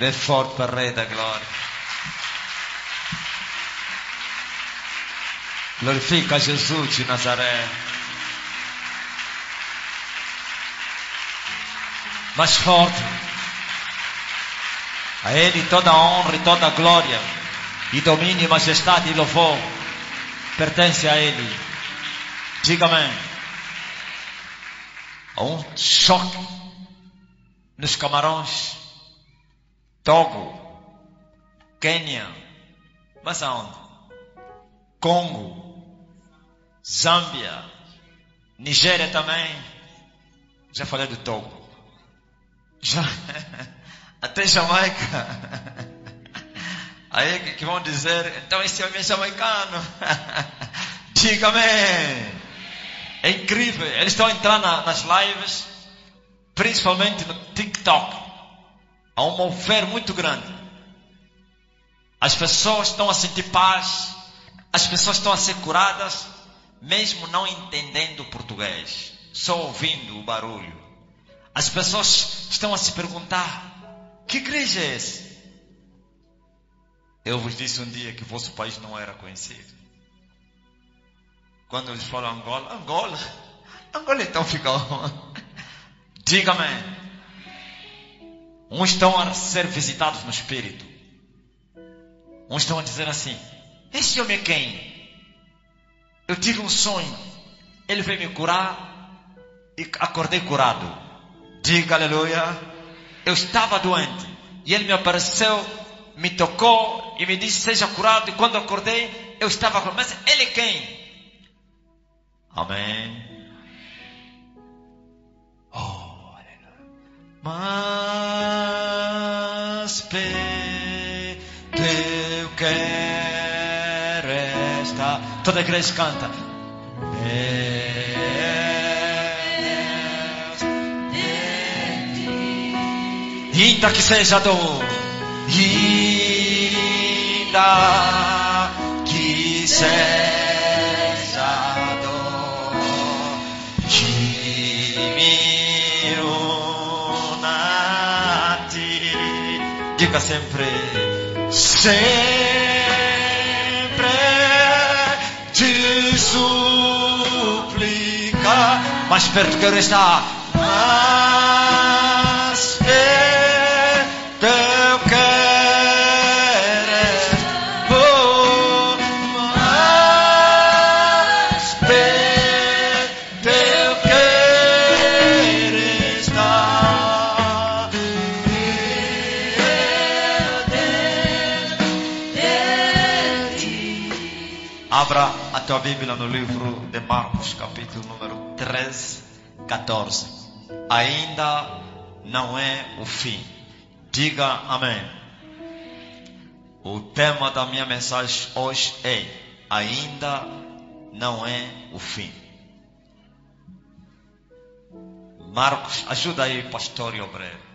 Bem forte para o Rei da Glória. Glorifica Jesus de Nazaré. Mais forte. A Ele toda a honra e toda a glória, e domínio, majestade e louvor pertence a Ele. Diga amém. Há um choque nos Camarões, Togo, Quênia, mas aonde? Congo, Zâmbia, Nigéria também. Já falei do Togo. Já, até Jamaica. Aí que vão dizer, então esse homem é jamaicano. Diga amém. É incrível. Eles estão entrando nas lives, principalmente no TikTok. Há um mover muito grande. As pessoas estão a sentir paz. As pessoas estão a ser curadas, mesmo não entendendo português, só ouvindo o barulho. As pessoas estão a se perguntar: que igreja é essa? Eu vos disse um dia que o vosso país não era conhecido. Quando eles falam Angola então fica. Diga-me. Uns estão a ser visitados no espírito. Uns estão a dizer assim: esse homem é quem? Eu tive um sonho, ele veio me curar e acordei curado. Diga aleluia. Eu estava doente e ele me apareceu, me tocou e me disse: seja curado. E quando acordei, eu estava curado. Mas ele é quem? Amém. Oh, aleluia. Mas Pedro, eu quero estar. Toda a igreja canta. Ainda que seja dor, ainda que seja dor, que me una a ti. Diga sempre, sempre te suplica. Mais perto quero estar. Mais perto. Abra a tua Bíblia no livro de Marcos, capítulo número 13, 14. Ainda não é o fim. Diga amém. O tema da minha mensagem hoje é: ainda não é o fim. Marcos, ajuda aí, pastor e obreiro.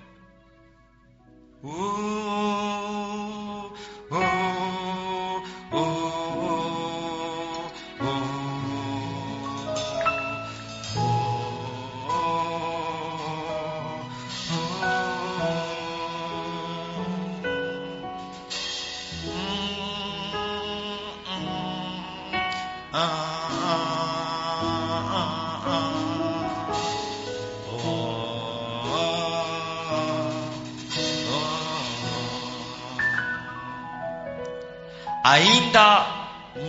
Ainda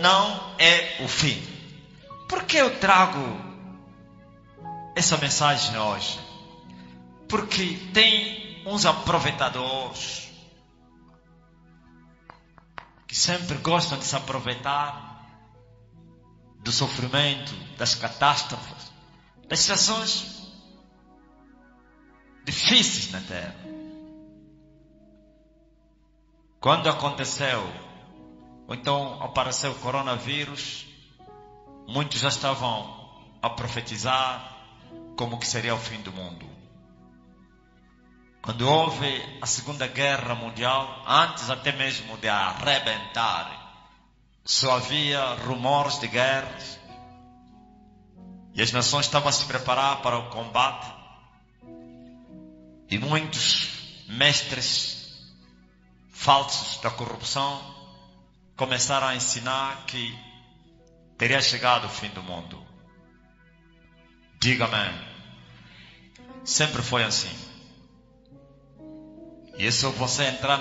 não é o fim. Por que eu trago essa mensagem hoje? Porque tem uns aproveitadores que sempre gostam de se aproveitar do sofrimento, das catástrofes, das situações difíceis na terra. Quando aconteceu, ou então apareceu o coronavírus, muitos já estavam a profetizar como que seria o fim do mundo. Quando houve a Segunda Guerra Mundial, antes até mesmo de arrebentar, só havia rumores de guerras. E as nações estavam a se preparar para o combate. E muitos mestres falsos da corrupção começaram a ensinar que teria chegado o fim do mundo. Diga amém. Sempre foi assim. E se você entrar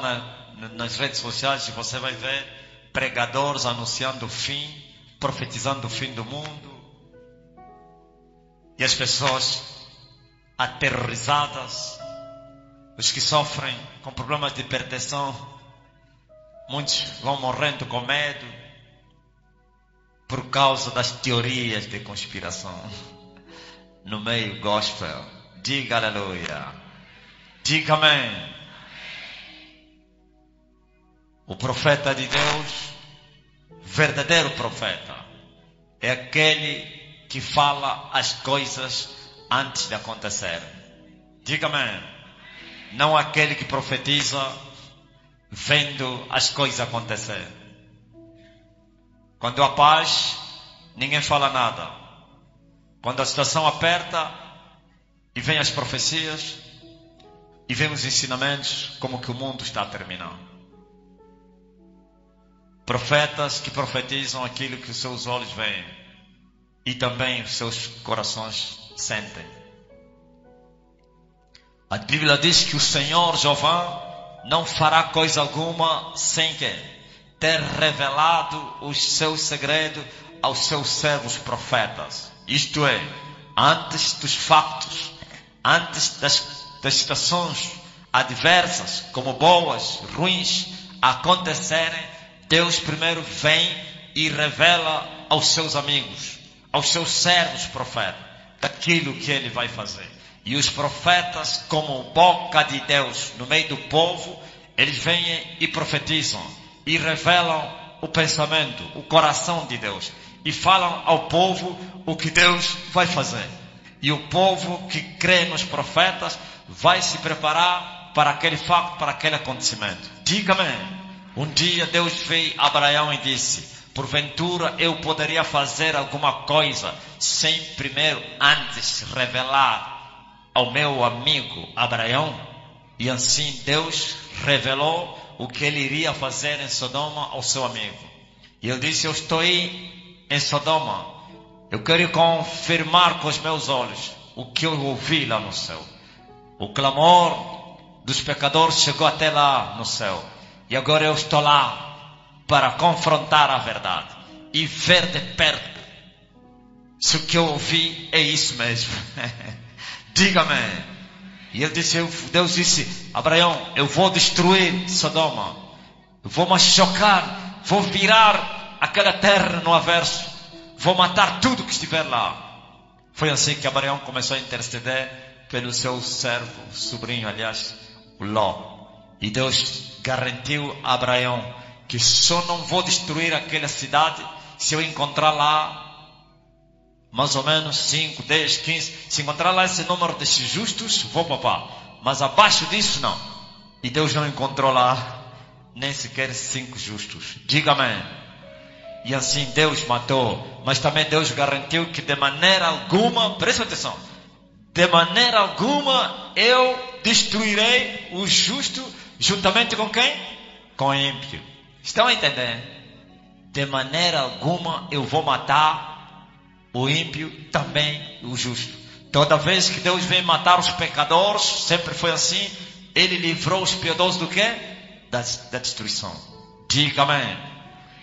nas redes sociais, você vai ver pregadores anunciando o fim, profetizando o fim do mundo. E as pessoas aterrorizadas, os que sofrem com problemas de hipertensão, muitos vão morrendo com medo por causa das teorias de conspiração no meio gospel. Diga aleluia. Diga amém. O profeta de Deus, verdadeiro profeta, é aquele que fala as coisas antes de acontecer. Diga amém. Não aquele que profetiza vendo as coisas acontecer. Quando há paz, ninguém fala nada. Quando a situação aperta e vem as profecias e vem os ensinamentos, como que o mundo está a terminar. Profetas que profetizam aquilo que os seus olhos veem e também os seus corações sentem. A Bíblia diz que o Senhor Jeová não fará coisa alguma sem que ter revelado os seus segredos aos seus servos profetas. Isto é, antes dos factos, antes das situações adversas, como boas, ruins, acontecerem, Deus primeiro vem e revela aos seus amigos, aos seus servos profetas, aquilo que Ele vai fazer. E os profetas, como boca de Deus no meio do povo, eles vêm e profetizam e revelam o pensamento, o coração de Deus, e falam ao povo o que Deus vai fazer. E o povo que crê nos profetas vai se preparar para aquele facto, para aquele acontecimento. Diga-me, um dia Deus veio a Abraão e disse: porventura eu poderia fazer alguma coisa sem primeiro antes revelar ao meu amigo Abraão? E assim Deus revelou o que ele iria fazer em Sodoma ao seu amigo. E ele disse: eu estou aí em Sodoma, eu quero confirmar com os meus olhos o que eu ouvi lá no céu. O clamor dos pecadores chegou até lá no céu. E agora eu estou lá para confrontar a verdade e ver de perto se o que eu ouvi é isso mesmo. Diga-me. E ele disse, Deus disse: Abraão, eu vou destruir Sodoma, eu vou machucar, vou virar aquela terra no avesso, vou matar tudo que estiver lá. Foi assim que Abraão começou a interceder pelo seu servo, sobrinho, aliás, o Ló. E Deus garantiu a Abraão que só não vou destruir aquela cidade se eu encontrar lá mais ou menos 5, 10, 15. Se encontrar lá esse número de justos, vou papar. Mas abaixo disso não. E Deus não encontrou lá nem sequer 5 justos. Diga-me. E assim Deus matou. Mas também Deus garantiu que de maneira alguma, presta atenção, de maneira alguma eu destruirei o justo juntamente com quem? Com o ímpio. Estão a entender? De maneira alguma eu vou matar o ímpio, também o justo. Toda vez que Deus vem matar os pecadores, sempre foi assim, Ele livrou os piedosos do quê? Da destruição. Diga amém.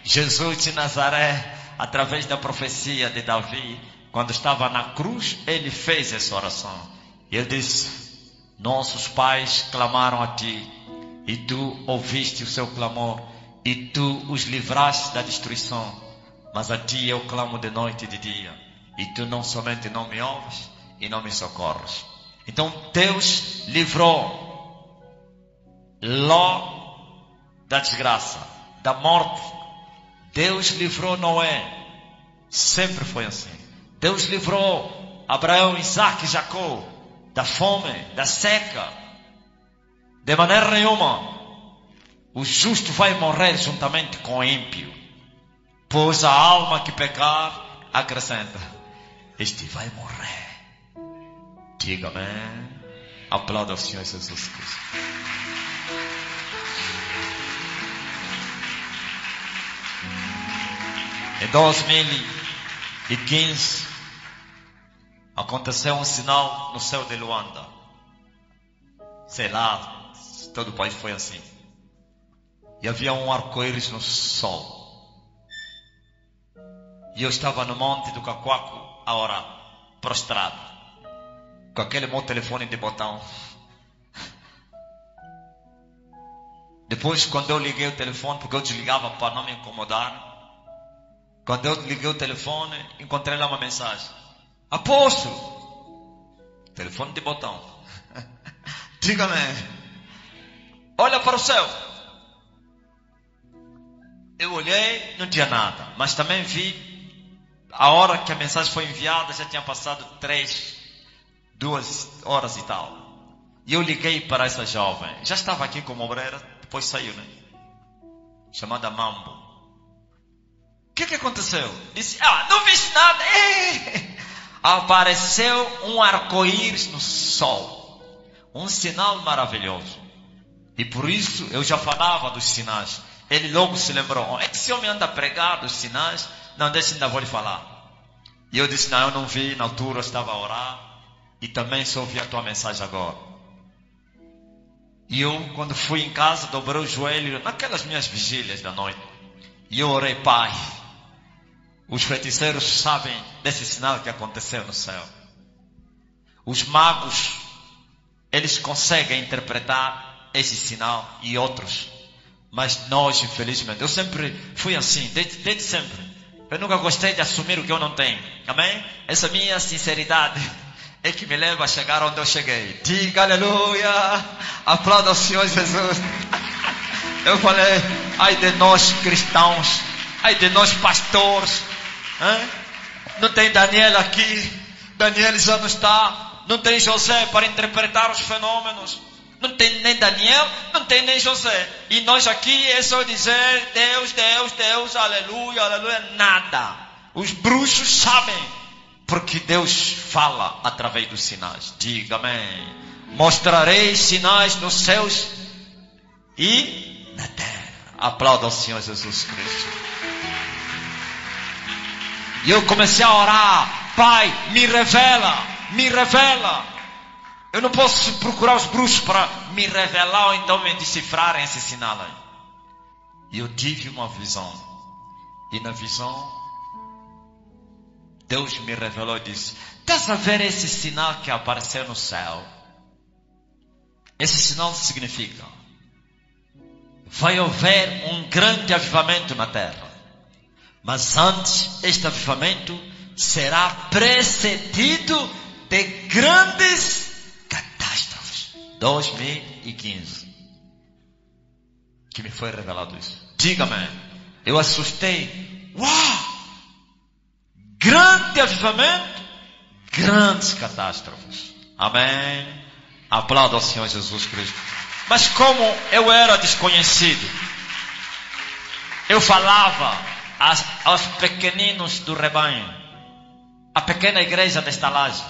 Jesus de Nazaré, através da profecia de Davi, quando estava na cruz, Ele fez essa oração. E Ele disse: nossos pais clamaram a Ti, e Tu ouviste o seu clamor, e Tu os livraste da destruição. Mas a Ti eu clamo de noite e de dia, e Tu não somente não me ouves e não me socorres. Então Deus livrou Ló da desgraça, da morte. Deus livrou Noé. Sempre foi assim. Deus livrou Abraão, Isaac e Jacó da fome, da seca. De maneira nenhuma o justo vai morrer juntamente com o ímpio, pois a alma que pecar, acrescenta, este vai morrer. Diga amém. Aplauda ao Senhor Jesus Cristo. Em 2015, aconteceu um sinal no céu de Luanda. Sei lá, todo o país foi assim. E havia um arco-íris no sol. E eu estava no Monte do Cacoaco a orar, prostrado, com aquele meu telefone de botão. Depois, quando eu liguei o telefone, porque eu desligava para não me incomodar, quando eu liguei o telefone, encontrei lá uma mensagem: apóstolo, telefone de botão. Diga-me, olha para o céu. Eu olhei, não tinha nada, mas também vi, a hora que a mensagem foi enviada, já tinha passado 2 horas e tal. E eu liguei para essa jovem, já estava aqui como obreira, depois saiu, né? Chamada Mambo. O que aconteceu? Disse, não vi nada. Apareceu um arco-íris no sol. Um sinal maravilhoso. E por isso eu já falava dos sinais. Ele logo se lembrou, é que esse homem anda a pregar dos sinais. Não, deixa, ainda vou lhe falar. E eu disse, não, eu não vi, na altura eu estava a orar. E também só ouvi a tua mensagem agora. E eu, quando fui em casa, dobrei o joelho, naquelas minhas vigílias da noite. E eu orei, Pai, os feiticeiros sabem desse sinal que aconteceu no céu. Os magos, eles conseguem interpretar esse sinal e outros. Mas nós, infelizmente, eu sempre fui assim, desde sempre. Eu nunca gostei de assumir o que eu não tenho. Amém? Essa minha sinceridade é que me leva a chegar onde eu cheguei. Diga aleluia. Aplauda ao Senhor Jesus. Eu falei, ai de nós cristãos. Ai de nós pastores. Não tem Daniel aqui. Daniel já não está. Não tem José para interpretar os fenômenos. Não tem nem Daniel, não tem nem José. E nós aqui é só dizer Deus, Deus, Deus, aleluia, aleluia, nada. Os bruxos sabem, porque Deus fala através dos sinais. Diga amém. Mostrarei sinais nos céus e na terra. Aplauda ao Senhor Jesus Cristo. E eu comecei a orar, Pai, me revela, me revela. Eu não posso procurar os bruxos para me revelar ou então me decifrarem esse sinal aí. E eu tive uma visão. E na visão, Deus me revelou e disse, estás a ver esse sinal que apareceu no céu? Esse sinal significa, vai haver um grande avivamento na terra. Mas antes, este avivamento será precedido de grandes catástrofes. 2015. Que me foi revelado isso. Diga-me. Eu assustei. Uau! Grande avivamento. Grandes catástrofes. Amém. Aplauda ao Senhor Jesus Cristo. Mas como eu era desconhecido, eu falava aos pequeninos do rebanho, a pequena igreja desta laje,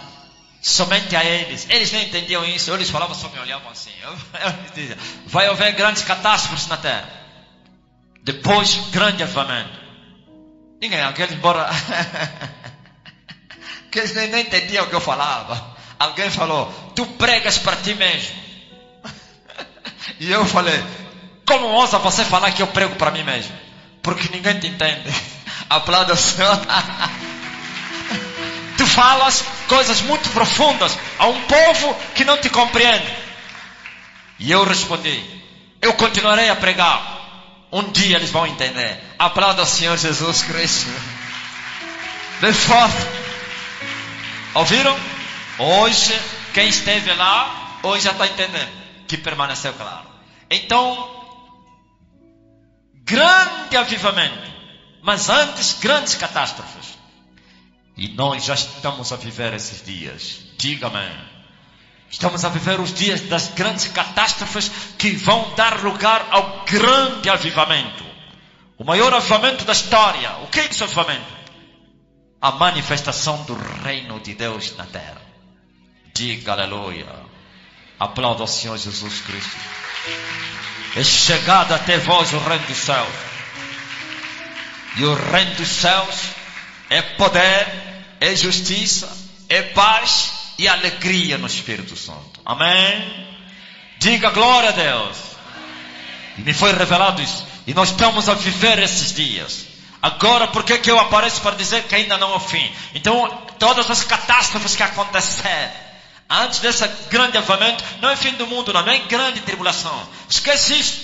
somente a eles. Eles não entendiam isso. Eles falavam, só me olhavam assim. Eu dizia, vai haver grandes catástrofes na terra. Depois, grande avivamento. Ninguém, aqueles embora que eles nem entendiam o que eu falava. Alguém falou, tu pregas para ti mesmo. E eu falei, como ousa você falar que eu prego para mim mesmo? Porque ninguém te entende. Aplauda o Senhor. Tu falas coisas muito profundas a um povo que não te compreende. E eu respondi, eu continuarei a pregar. Um dia eles vão entender. Aplauda o Senhor Jesus Cristo. Bem forte. Ouviram? Hoje, quem esteve lá, hoje já está entendendo. Que permaneceu claro. Então, grande avivamento. Mas antes, grandes catástrofes. E nós já estamos a viver esses dias. Diga-me. Estamos a viver os dias das grandes catástrofes que vão dar lugar ao grande avivamento. O maior avivamento da história. O que é esse avivamento? A manifestação do reino de Deus na terra. Diga aleluia. Aplauda ao Senhor Jesus Cristo. É chegado até vós o reino dos céus. E o reino dos céus é poder, é justiça, é paz e alegria no Espírito Santo. Amém? Diga glória a Deus. E me foi revelado isso. E nós estamos a viver esses dias. Agora, por que eu apareço para dizer que ainda não é o fim? Então, todas as catástrofes que acontecerem antes desse grande avivamento, não é fim do mundo, não é grande tribulação. Esquece isso.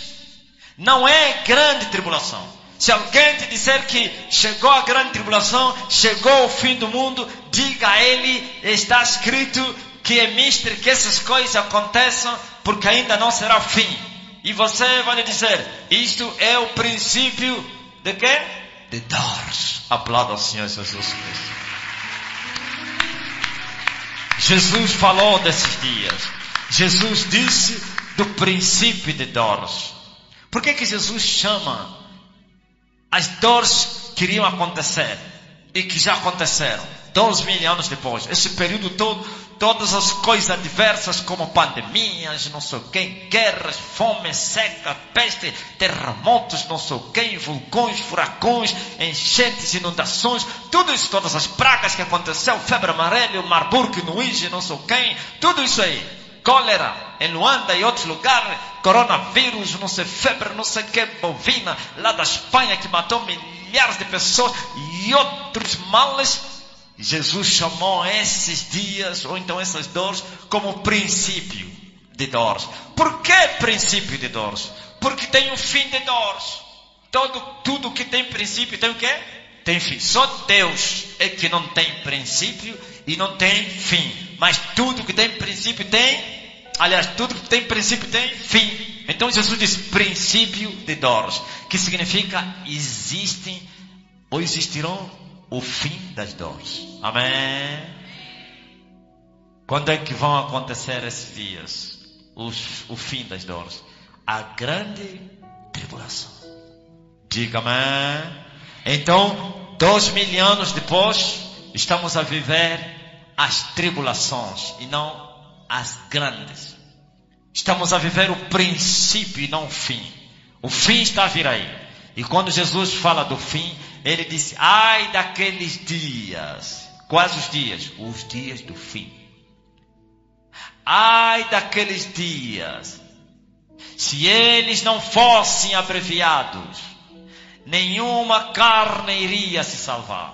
Não é grande tribulação. Se alguém te disser que chegou a grande tribulação, chegou o fim do mundo, diga a ele, está escrito que é mister que essas coisas aconteçam, porque ainda não será o fim. E você vai lhe dizer, isto é o princípio de quê? De dores. Aplauda ao Senhor Jesus Cristo. Jesus falou desses dias. Jesus disse do princípio de dores. Por que Jesus chama as dores que iriam acontecer e que já aconteceram 2.000 anos depois? Esse período todo, todas as coisas adversas como pandemias, não sei o que, guerras, fome, seca, peste, terremotos, não sei o que, vulcões, furacões, enchentes, inundações, tudo isso, todas as pragas que aconteceu, febre amarela, Marburg, Nuige, não sei o que, tudo isso aí. Cólera em Luanda e outros lugares, coronavírus, não sei, febre, não sei o que, bovina, lá da Espanha que matou milhares de pessoas e outros males. Jesus chamou esses dias, ou então essas dores, como princípio de dores. Por que princípio de dores? Porque tem um fim de dores. Tudo que tem princípio tem o quê? Tem fim. Só Deus é que não tem princípio e não tem fim. Mas tudo que tem princípio tem... Aliás, tudo que tem princípio tem fim. Então Jesus diz princípio de dores. Que significa existem ou existirão o fim das dores. Amém? Quando é que vão acontecer esses dias? O fim das dores. A grande tribulação. Diga amém. Então, 2.000 anos depois, estamos a viver as tribulações e não as grandes. Estamos a viver o princípio e não o fim. O fim está a vir aí. E quando Jesus fala do fim, ele disse, ai daqueles dias. Quais os dias? Os dias do fim. Ai daqueles dias. Se eles não fossem abreviados, nenhuma carne iria se salvar.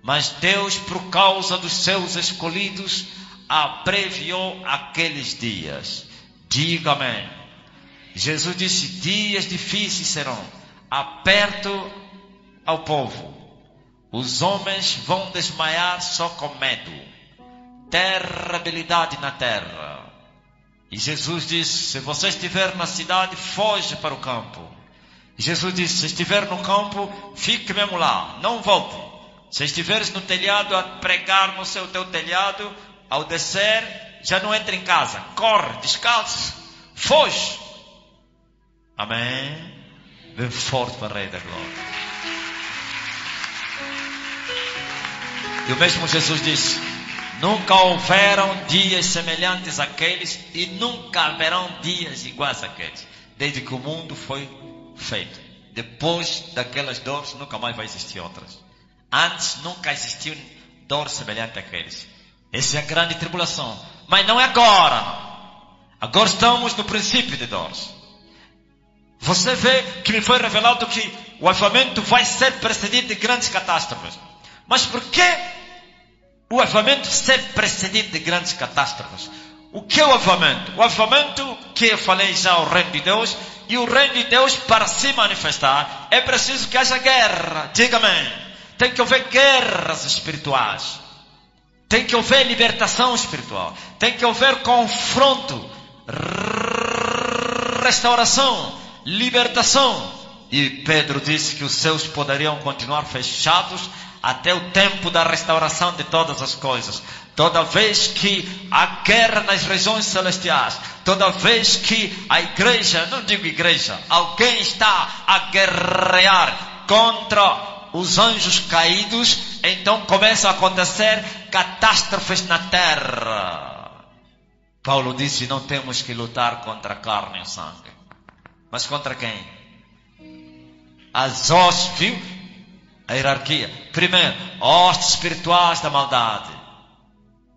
Mas Deus, por causa dos seus escolhidos, abreviou aqueles dias. Diga amém. Jesus disse, dias difíceis serão. Aperto ao povo. Os homens vão desmaiar só com medo. Terribilidade na terra. E Jesus disse, se você estiver na cidade, foge para o campo. E Jesus disse, se estiver no campo, fique mesmo lá, não volte. Se estiveres no telhado a pregar no teu telhado, ao descer, já não entra em casa. Corre, descalço, foge. Amém? Vem forte para o Rei da Glória. E o mesmo Jesus disse, nunca houveram dias semelhantes àqueles e nunca haverão dias iguais àqueles, desde que o mundo foi feito. Depois daquelas dores, nunca mais vai existir outras. Antes nunca existiu dor semelhante àqueles. Essa é a grande tribulação. Mas não é agora. Agora estamos no princípio de dores. Você vê que me foi revelado que o avivamento vai ser precedido de grandes catástrofes. Mas por que o avivamento ser precedido de grandes catástrofes? O que é o avivamento? O avivamento, que eu falei já, o reino de Deus. E o reino de Deus, para se manifestar, é preciso que haja guerra. Diga amém. Tem que haver guerras espirituais. Tem que haver libertação espiritual. Tem que haver confronto, restauração, libertação. E Pedro disse que os céus poderiam continuar fechados até o tempo da restauração de todas as coisas. Toda vez que há guerra nas regiões celestiais, toda vez que a igreja, não digo igreja, alguém está a guerrear contra os anjos caídos, então começam a acontecer catástrofes na terra. Paulo disse, não temos que lutar contra a carne e o sangue. Mas contra quem? As hostes, viu? A hierarquia. Primeiro, hostes espirituais da maldade.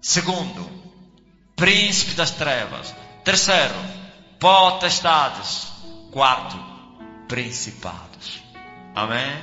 Segundo, príncipe das trevas. Terceiro, potestades. Quarto, principados. Amém?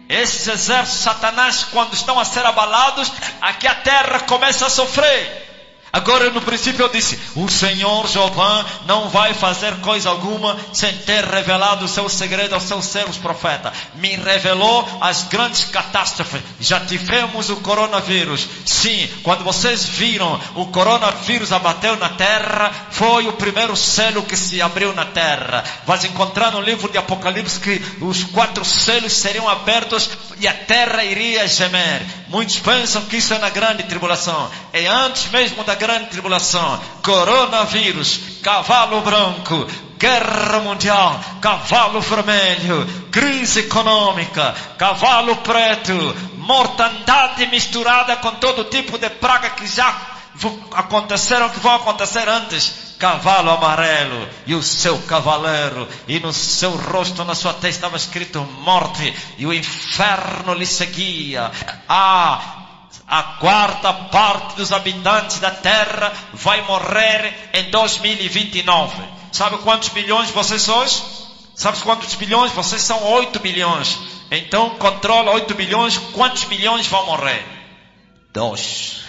Esses exércitos de Satanás, quando estão a ser abalados, aqui a terra começa a sofrer. Agora no princípio eu disse, o Senhor Jeová não vai fazer coisa alguma sem ter revelado o seu segredo aos seus servos profetas. Me revelou as grandes catástrofes. Já tivemos o coronavírus. Sim, quando vocês viram o coronavírus abateu na terra, foi o primeiro selo que se abriu na terra. Vais encontrar no livro de Apocalipse que os 4 selos seriam abertos e a terra iria gemer. Muitos pensam que isso é na grande tribulação. É antes mesmo da grande tribulação. Coronavírus, cavalo branco, guerra mundial, cavalo vermelho, crise econômica, cavalo preto, mortandade misturada com todo tipo de praga que já aconteceram, que vão acontecer antes. Cavalo amarelo e o seu cavaleiro, e no seu rosto, na sua testa estava escrito morte, e o inferno lhe seguia. A quarta parte dos habitantes da terra vai morrer em 2029. Sabe quantos bilhões vocês sois? Sabe quantos bilhões? Vocês são 8 bilhões. Então controla 8 bilhões. Quantos bilhões vão morrer? 2.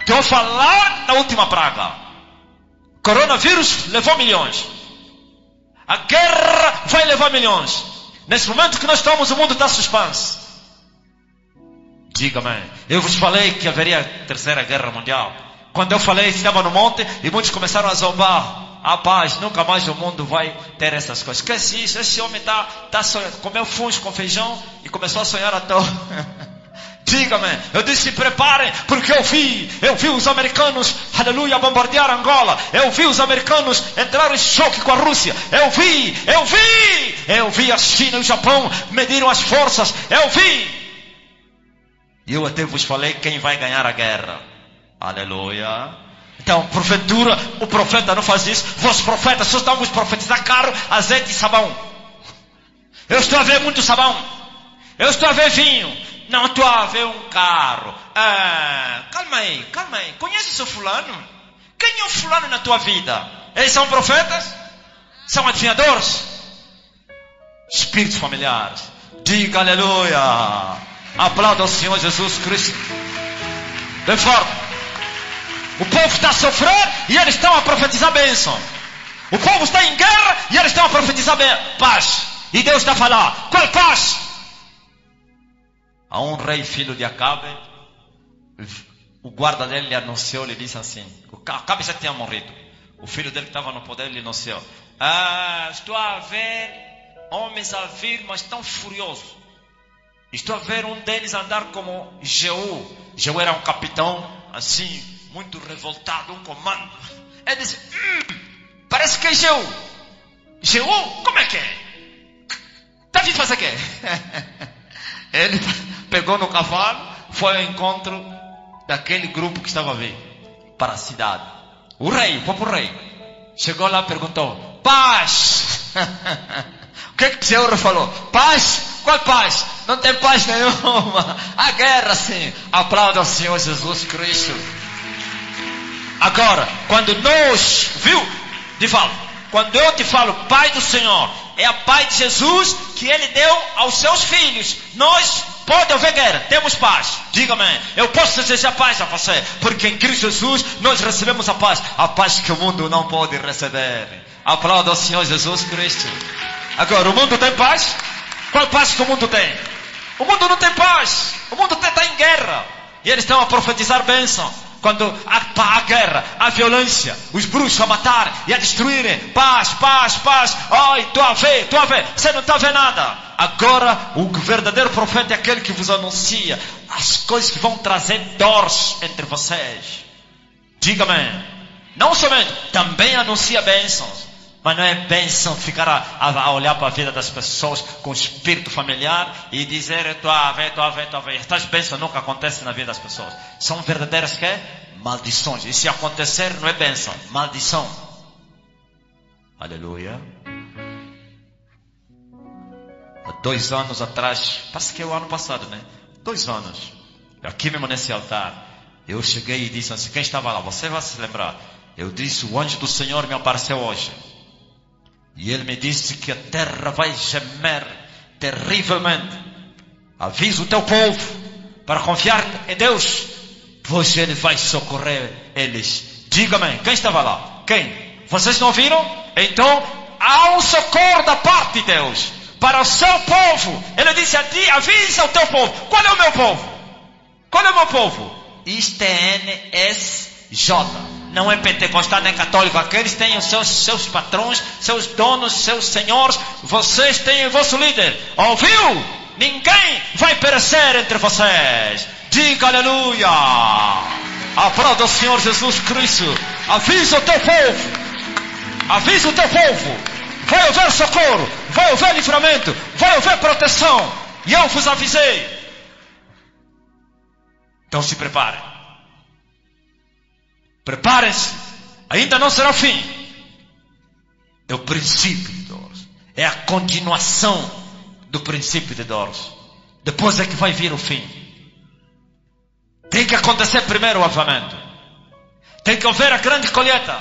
Estou a falar da última praga. Coronavírus levou milhões. A guerra vai levar milhões. Nesse momento que nós estamos, o mundo está suspenso. Diga-me, eu vos falei que haveria a terceira guerra mundial. Quando eu falei, estava no monte e muitos começaram a zombar. Paz, nunca mais o mundo vai ter essas coisas. Esquece isso, esse homem tá sonhando. Comeu fungo com feijão e começou a sonhar à toa. Diga-me, eu disse, se preparem, porque eu vi os americanos, aleluia, bombardear Angola. Eu vi os americanos entrar em choque com a Rússia. Eu vi a China e o Japão mediram as forças. Eu vi. E eu até vos falei quem vai ganhar a guerra. Aleluia. Então, porventura, o profeta não faz isso. Vós profetas, só estamos profetizar carro, azeite e sabão. Eu estou a ver muito sabão. Eu estou a ver vinho. Não estou a ver um carro. Calma aí. Conhece o seu fulano? Quem é o fulano na tua vida? Eles são profetas? São adivinhadores? Espíritos familiares. Diga aleluia. Aplauda ao Senhor Jesus Cristo. Bem forte. O povo está a sofrer e eles estão a profetizar bênção. O povo está em guerra e eles estão a profetizar paz. E Deus está a falar, qual paz? A um rei filho de Acabe, o guarda dele lhe anunciou, lhe disse assim, Acabe já tinha morrido. O filho dele que estava no poder lhe anunciou, estou a ver homens a vir, mas tão furiosos. Estou a ver um deles andar como Jeú. Jeú era um capitão, assim, muito revoltado, um comando. Ele disse, parece que é Jeú. Jeú? Como é que é? Está vindo fazer o quê? Ele pegou no cavalo, foi ao encontro daquele grupo que estava a vir para a cidade. O próprio rei, chegou lá e perguntou, paz! O que o Senhor falou? Paz? Qual paz? Não tem paz nenhuma. A guerra sim. Aplauda ao Senhor Jesus Cristo. Agora, quando nós, quando eu te falo Pai do Senhor, é a paz de Jesus que Ele deu aos seus filhos. Nós pode haver guerra, temos paz. Diga-me, eu posso desejar paz a você, porque em Cristo Jesus nós recebemos a paz que o mundo não pode receber. Aplauda ao Senhor Jesus Cristo. Agora, o mundo tem paz? Qual paz que o mundo tem? O mundo não tem paz. O mundo está em guerra. E eles estão a profetizar bênção. Quando há guerra, há violência, os bruxos a matar e a destruírem. Paz. Ai, estou a ver. Você não está a ver nada. Agora, o verdadeiro profeta é aquele que vos anuncia as coisas que vão trazer dores entre vocês. Diga-me. Não somente, também anuncia bênçãos. Mas não é bênção ficar a olhar para a vida das pessoas com espírito familiar e dizer, estou a ver. Estas bênçãos nunca acontecem na vida das pessoas. São verdadeiras maldições. E se acontecer, não é bênção, maldição. Aleluia. há 2 anos atrás, parece que é o ano passado, né? 2 anos, aqui mesmo nesse altar, eu cheguei e disse assim, quem estava lá? Você vai se lembrar. Eu disse, o anjo do Senhor me apareceu hoje. E ele me disse que a terra vai gemer terrivelmente. Avisa o teu povo para confiar em Deus, pois Ele vai socorrer eles. Diga-me, quem estava lá? Quem? Vocês não viram? Então, há um socorro da parte de Deus para o seu povo. Ele disse a ti, avisa o teu povo. Qual é o meu povo? Qual é o meu povo? ISTNSJ. Não é pentecostal nem católico. Aqueles têm os seus patrões, seus donos, seus senhores. Vocês têm o vosso líder. Ouviu? Ninguém vai perecer entre vocês. Diga aleluia. Aplauda o Senhor Jesus Cristo. Avisa o teu povo. Avisa o teu povo. Vai haver socorro. Vai haver livramento. Vai haver proteção. E eu vos avisei. Então se preparem. Preparem-se. Ainda não será o fim. É o princípio de dores. É a continuação do princípio de dores. Depois é que vai vir o fim. Tem que acontecer primeiro o avivamento. Tem que haver a grande colheita.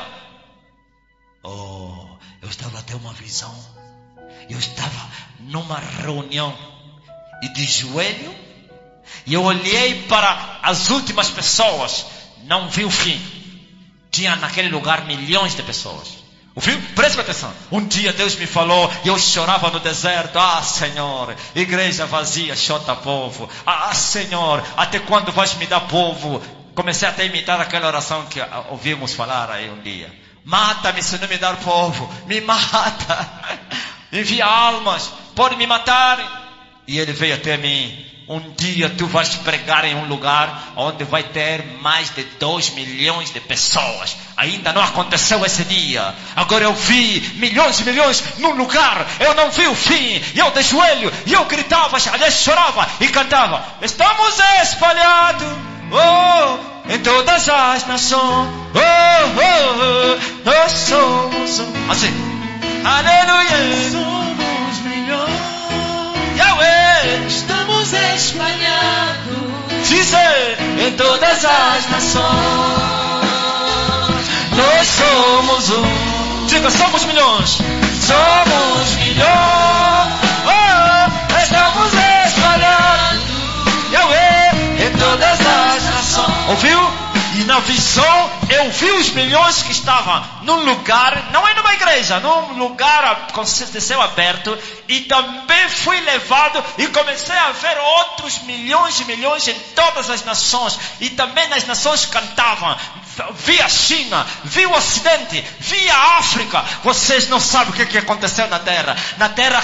Oh, eu estava até uma visão. Eu estava numa reunião e de joelho. E eu olhei para as últimas pessoas. Não vi o fim. Tinha naquele lugar milhões de pessoas. Ouviu? Preste atenção. Um dia Deus me falou e eu chorava no deserto. Ah, Senhor, igreja vazia, chota povo. Ah, Senhor, até quando vais me dar povo? Comecei até a imitar aquela oração que ouvimos falar aí um dia. Mata-me se não me dar povo. Me mata. Envia almas. Pode me matar. E ele veio até mim. Um dia tu vais pregar em um lugar onde vai ter mais de 2 milhões de pessoas. Ainda não aconteceu esse dia. Agora eu vi milhões e milhões num lugar. Eu não vi o fim. E eu de joelho. E eu gritava, aliás, chorava e cantava. Estamos espalhados, oh, em todas as nações. Oh, oh, oh, nós somos um. Assim. Aleluia. Somos milhões. Yahweh. Estamos espalhados. Dizer em todas as nações. Nós somos um. Diga, somos milhões. Somos milhões. Oh, estamos espalhados. Yahweh. Em todas as nações. Ouviu? E na visão eu vi os milhões que estavam num lugar, não é numa igreja, num lugar com céu aberto. E também fui levado e comecei a ver outros milhões e milhões em todas as nações. E também nas nações cantavam. Vi a China, vi o Ocidente, vi a África. Vocês não sabem o que aconteceu na Terra. Na Terra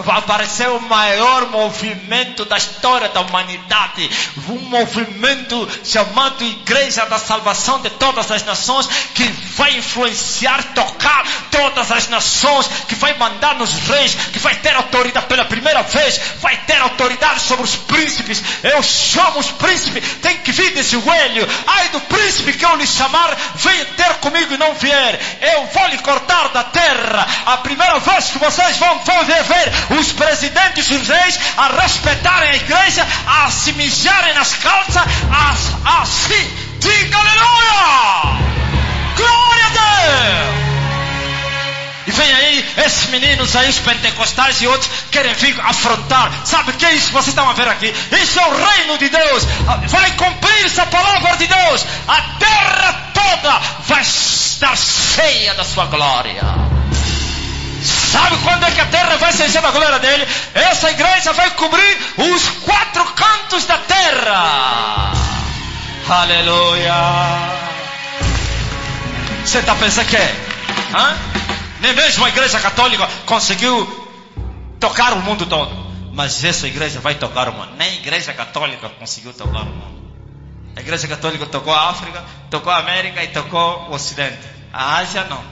apareceu o maior movimento da história da humanidade. Um movimento chamado Igreja da Salvação de todas as nações, que vai influenciar, tocar todas as nações, que vai mandar nos reis, que vai ter autoridade pela primeira vez, vai ter autoridade sobre os príncipes. Eu chamo os príncipes, tem que vir de joelho. Ai do príncipe que eu lhe chamar, venha ter comigo e não vier, eu vou lhe cortar da terra. A primeira vez que vocês vão ver os presidentes e os reis a respeitarem a igreja, a se mijarem nas calças, assim, diga aleluia, glória a Deus. E vem aí esses meninos aí, os pentecostais e outros, querem vir afrontar. Sabe o que é isso que vocês estão a ver aqui? Isso é o reino de Deus. Vai cumprir-se a palavra de Deus. A terra toda vai estar cheia da sua glória. Sabe quando é que a terra vai ser cheia da glória dele? Essa igreja vai cobrir os 4 cantos da terra. Aleluia. Você está pensando que é? Hã? Nem mesmo a igreja católica conseguiu tocar o mundo todo. Mas essa igreja vai tocar o mundo. Nem a igreja católica conseguiu tocar o mundo. A igreja católica tocou a África, tocou a América e tocou o Ocidente. A Ásia não.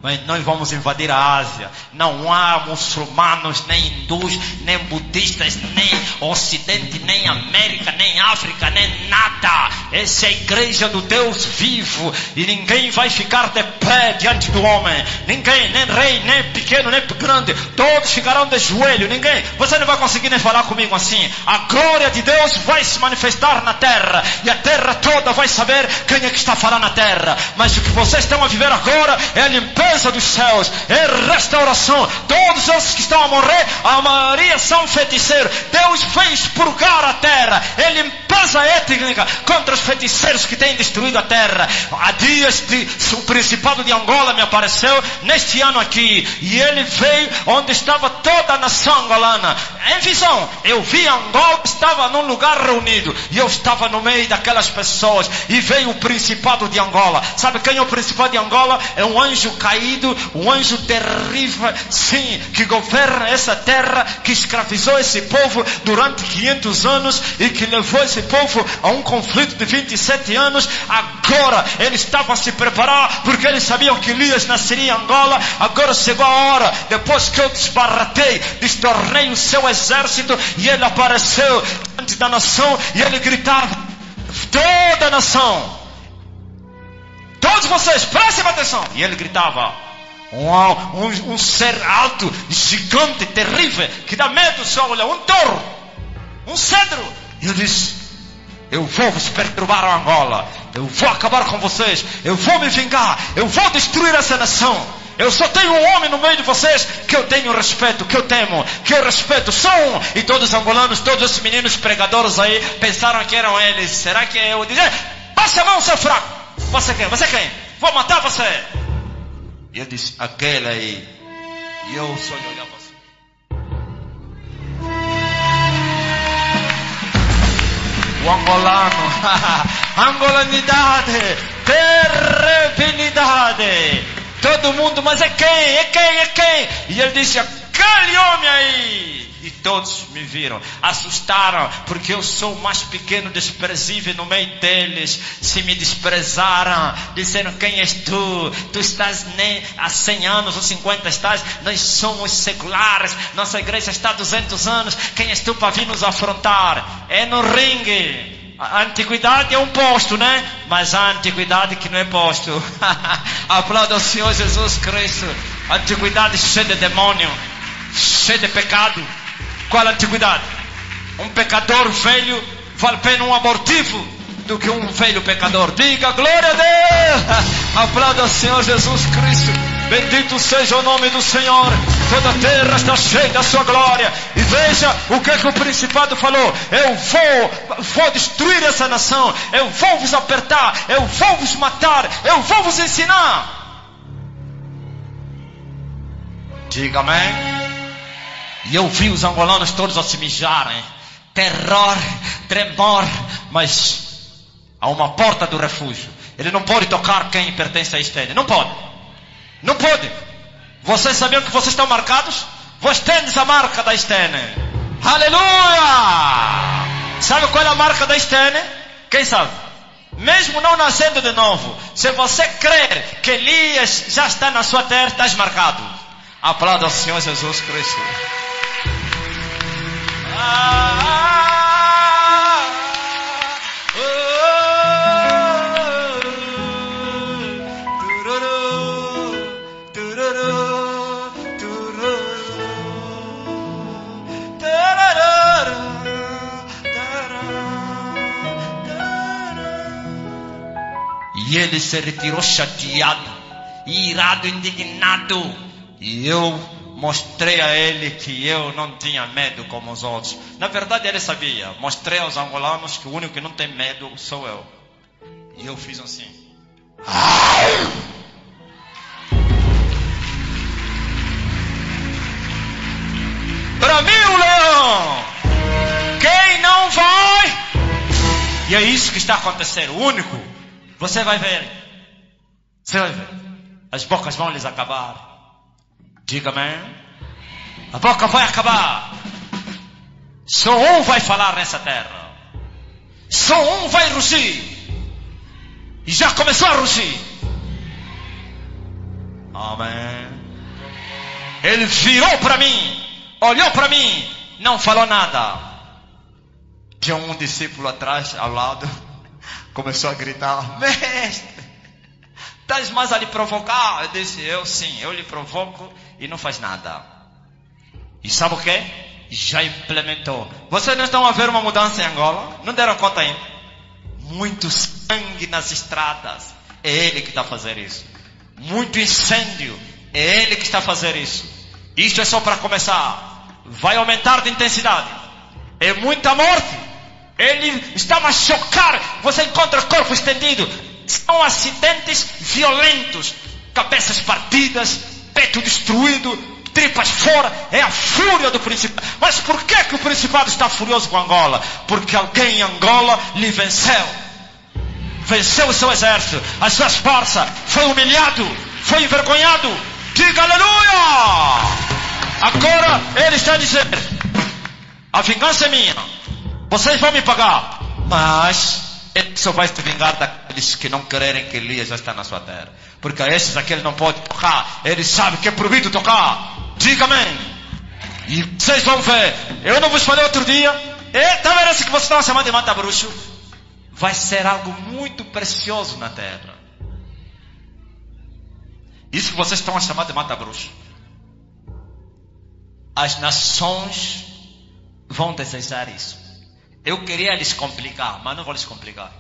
mas nós vamos invadir a Ásia. Não há muçulmanos, nem hindus, nem budistas, nem Ocidente, nem América, nem África, nem nada. Essa é a igreja do Deus vivo. E ninguém vai ficar de pé diante do homem. Ninguém, nem rei, nem pequeno, nem grande. Todos ficarão de joelho. Ninguém, você não vai conseguir nem falar comigo assim. A glória de Deus vai se manifestar na terra. E a terra toda vai saber quem é que está falando na terra. Mas o que vocês estão a viver agora é a limpeza dos céus, é restauração. Todos os que estão a morrer, a maioria são feiticeiros. Deus veio expurgar a terra. É limpeza étnica contra os feiticeiros que têm destruído a terra. Há dias o Principado de Angola me apareceu neste ano aqui, e ele veio onde estava toda a nação angolana. Em visão, eu vi Angola, estava num lugar reunido, e eu estava no meio daquelas pessoas, e veio o Principado de Angola. Sabe quem é o Principado de Angola? É um anjo caído, um anjo terrível, sim, que governa essa terra, que escravizou esse povo durante 500 anos e que levou esse povo a um conflito de 27 anos. Agora ele estava a se preparar, porque eles sabiam que Elias nasceria em Angola. Agora chegou a hora, depois que eu desbaratei, destornei o seu exército, e ele apareceu diante da nação, e ele gritava: toda a nação, todos vocês prestem atenção. E ele gritava: um ser alto, gigante, terrível, que dá medo só olhar, um touro, um cedro. E eu disse: eu vou vos perturbar a Angola, eu vou acabar com vocês, eu vou me vingar, eu vou destruir essa nação. Eu só tenho um homem no meio de vocês que eu tenho respeito, que eu temo, que eu respeito, só um. E todos os angolanos, todos os meninos pregadores aí pensaram que eram eles. Será que eu disse: passe a mão, seu fraco. Você quem? Você quem? Vou matar você. E eu disse: aquele aí. E eu só lhe olhava assim. O angolano, angolanidade, terribilidade. Todo mundo: mas é quem? É quem? É quem? E ele disse: aquele homem aí. E todos me viram, assustaram, porque eu sou o mais pequeno, desprezível no meio deles. Se me desprezaram, disseram: quem és tu? Tu estás nem há 100 anos ou 50 estás. Nós somos seculares, nossa igreja está há 200 anos. Quem és tu para vir nos afrontar? É no ringue. A antiguidade é um posto, né? Mas a antiguidade que não é posto. Aplauda ao Senhor Jesus Cristo. A antiguidade cheia de demônio, cheia de pecado. Qual a antiguidade? Um pecador velho vale pena um abortivo do que um velho pecador. Diga glória a Deus. Aplauda ao Senhor Jesus Cristo. Bendito seja o nome do Senhor. Toda a terra está cheia da sua glória. E veja o que o Principado falou: eu vou destruir essa nação, eu vou vos apertar, eu vou vos matar, eu vou vos ensinar. Diga amém. E eu vi os angolanos todos a se mijarem. Terror, tremor. Mas há uma porta do refúgio. Ele não pode tocar quem pertence a Estene. Não pode. Não pode. Vocês sabiam que vocês estão marcados? Vós tendes a marca da Estene. Aleluia! Sabe qual é a marca da Estene? Quem sabe? Mesmo não nascendo de novo, se você crer que Elias já está na sua terra, estás marcado. Aplauda ao Senhor Jesus Cristo. E ele se retirou chateado, irado, indignado. E eu mostrei a ele que eu não tinha medo como os outros. Na verdade ele sabia. Mostrei aos angolanos que o único que não tem medo sou eu. E eu fiz assim. Para mim o leão. Quem não vai? E é isso que está acontecendo. O único. Você vai ver. Você vai ver. As bocas vão lhes acabar. Diga amém. A boca vai acabar. Só um vai falar nessa terra. Só um vai rugir. E já começou a rugir. Amém. Ele virou para mim, olhou para mim, não falou nada. Tinha um discípulo atrás, ao lado, começou a gritar: mestre, estás mais a lhe provocar? Eu disse: eu sim, eu lhe provoco e não faz nada. E sabe o que? Já implementou. Vocês não estão a ver uma mudança em Angola? Não deram conta ainda? Muito sangue nas estradas, é ele que está a fazer isso. Muito incêndio, é ele que está a fazer isso. Isto é só para começar. Vai aumentar de intensidade. É muita morte. Ele está a chocar. Você encontra corpo estendido. São acidentes violentos. Cabeças partidas, peito destruído, tripas fora. É a fúria do Principado. Mas por que o Principado está furioso com Angola? Porque alguém em Angola lhe venceu. Venceu o seu exército, as suas forças. Foi humilhado, foi envergonhado. Diga aleluia! Agora ele está a dizer: a vingança é minha, vocês vão me pagar, mas ele só vai se vingar daqueles que não quererem que Elias já está na sua terra, porque a esses aqui ele não pode tocar. Ele sabe que é proibido tocar. Diga amém. E vocês vão ver. Eu não vos falei outro dia? Está vendo esse que vocês estão chamando de mata-bruxo? Vai ser algo muito precioso na terra. Isso que vocês estão a chamar de mata-bruxo, as nações vão desejar isso. Eu queria lhes complicar, mas não vou lhes complicar.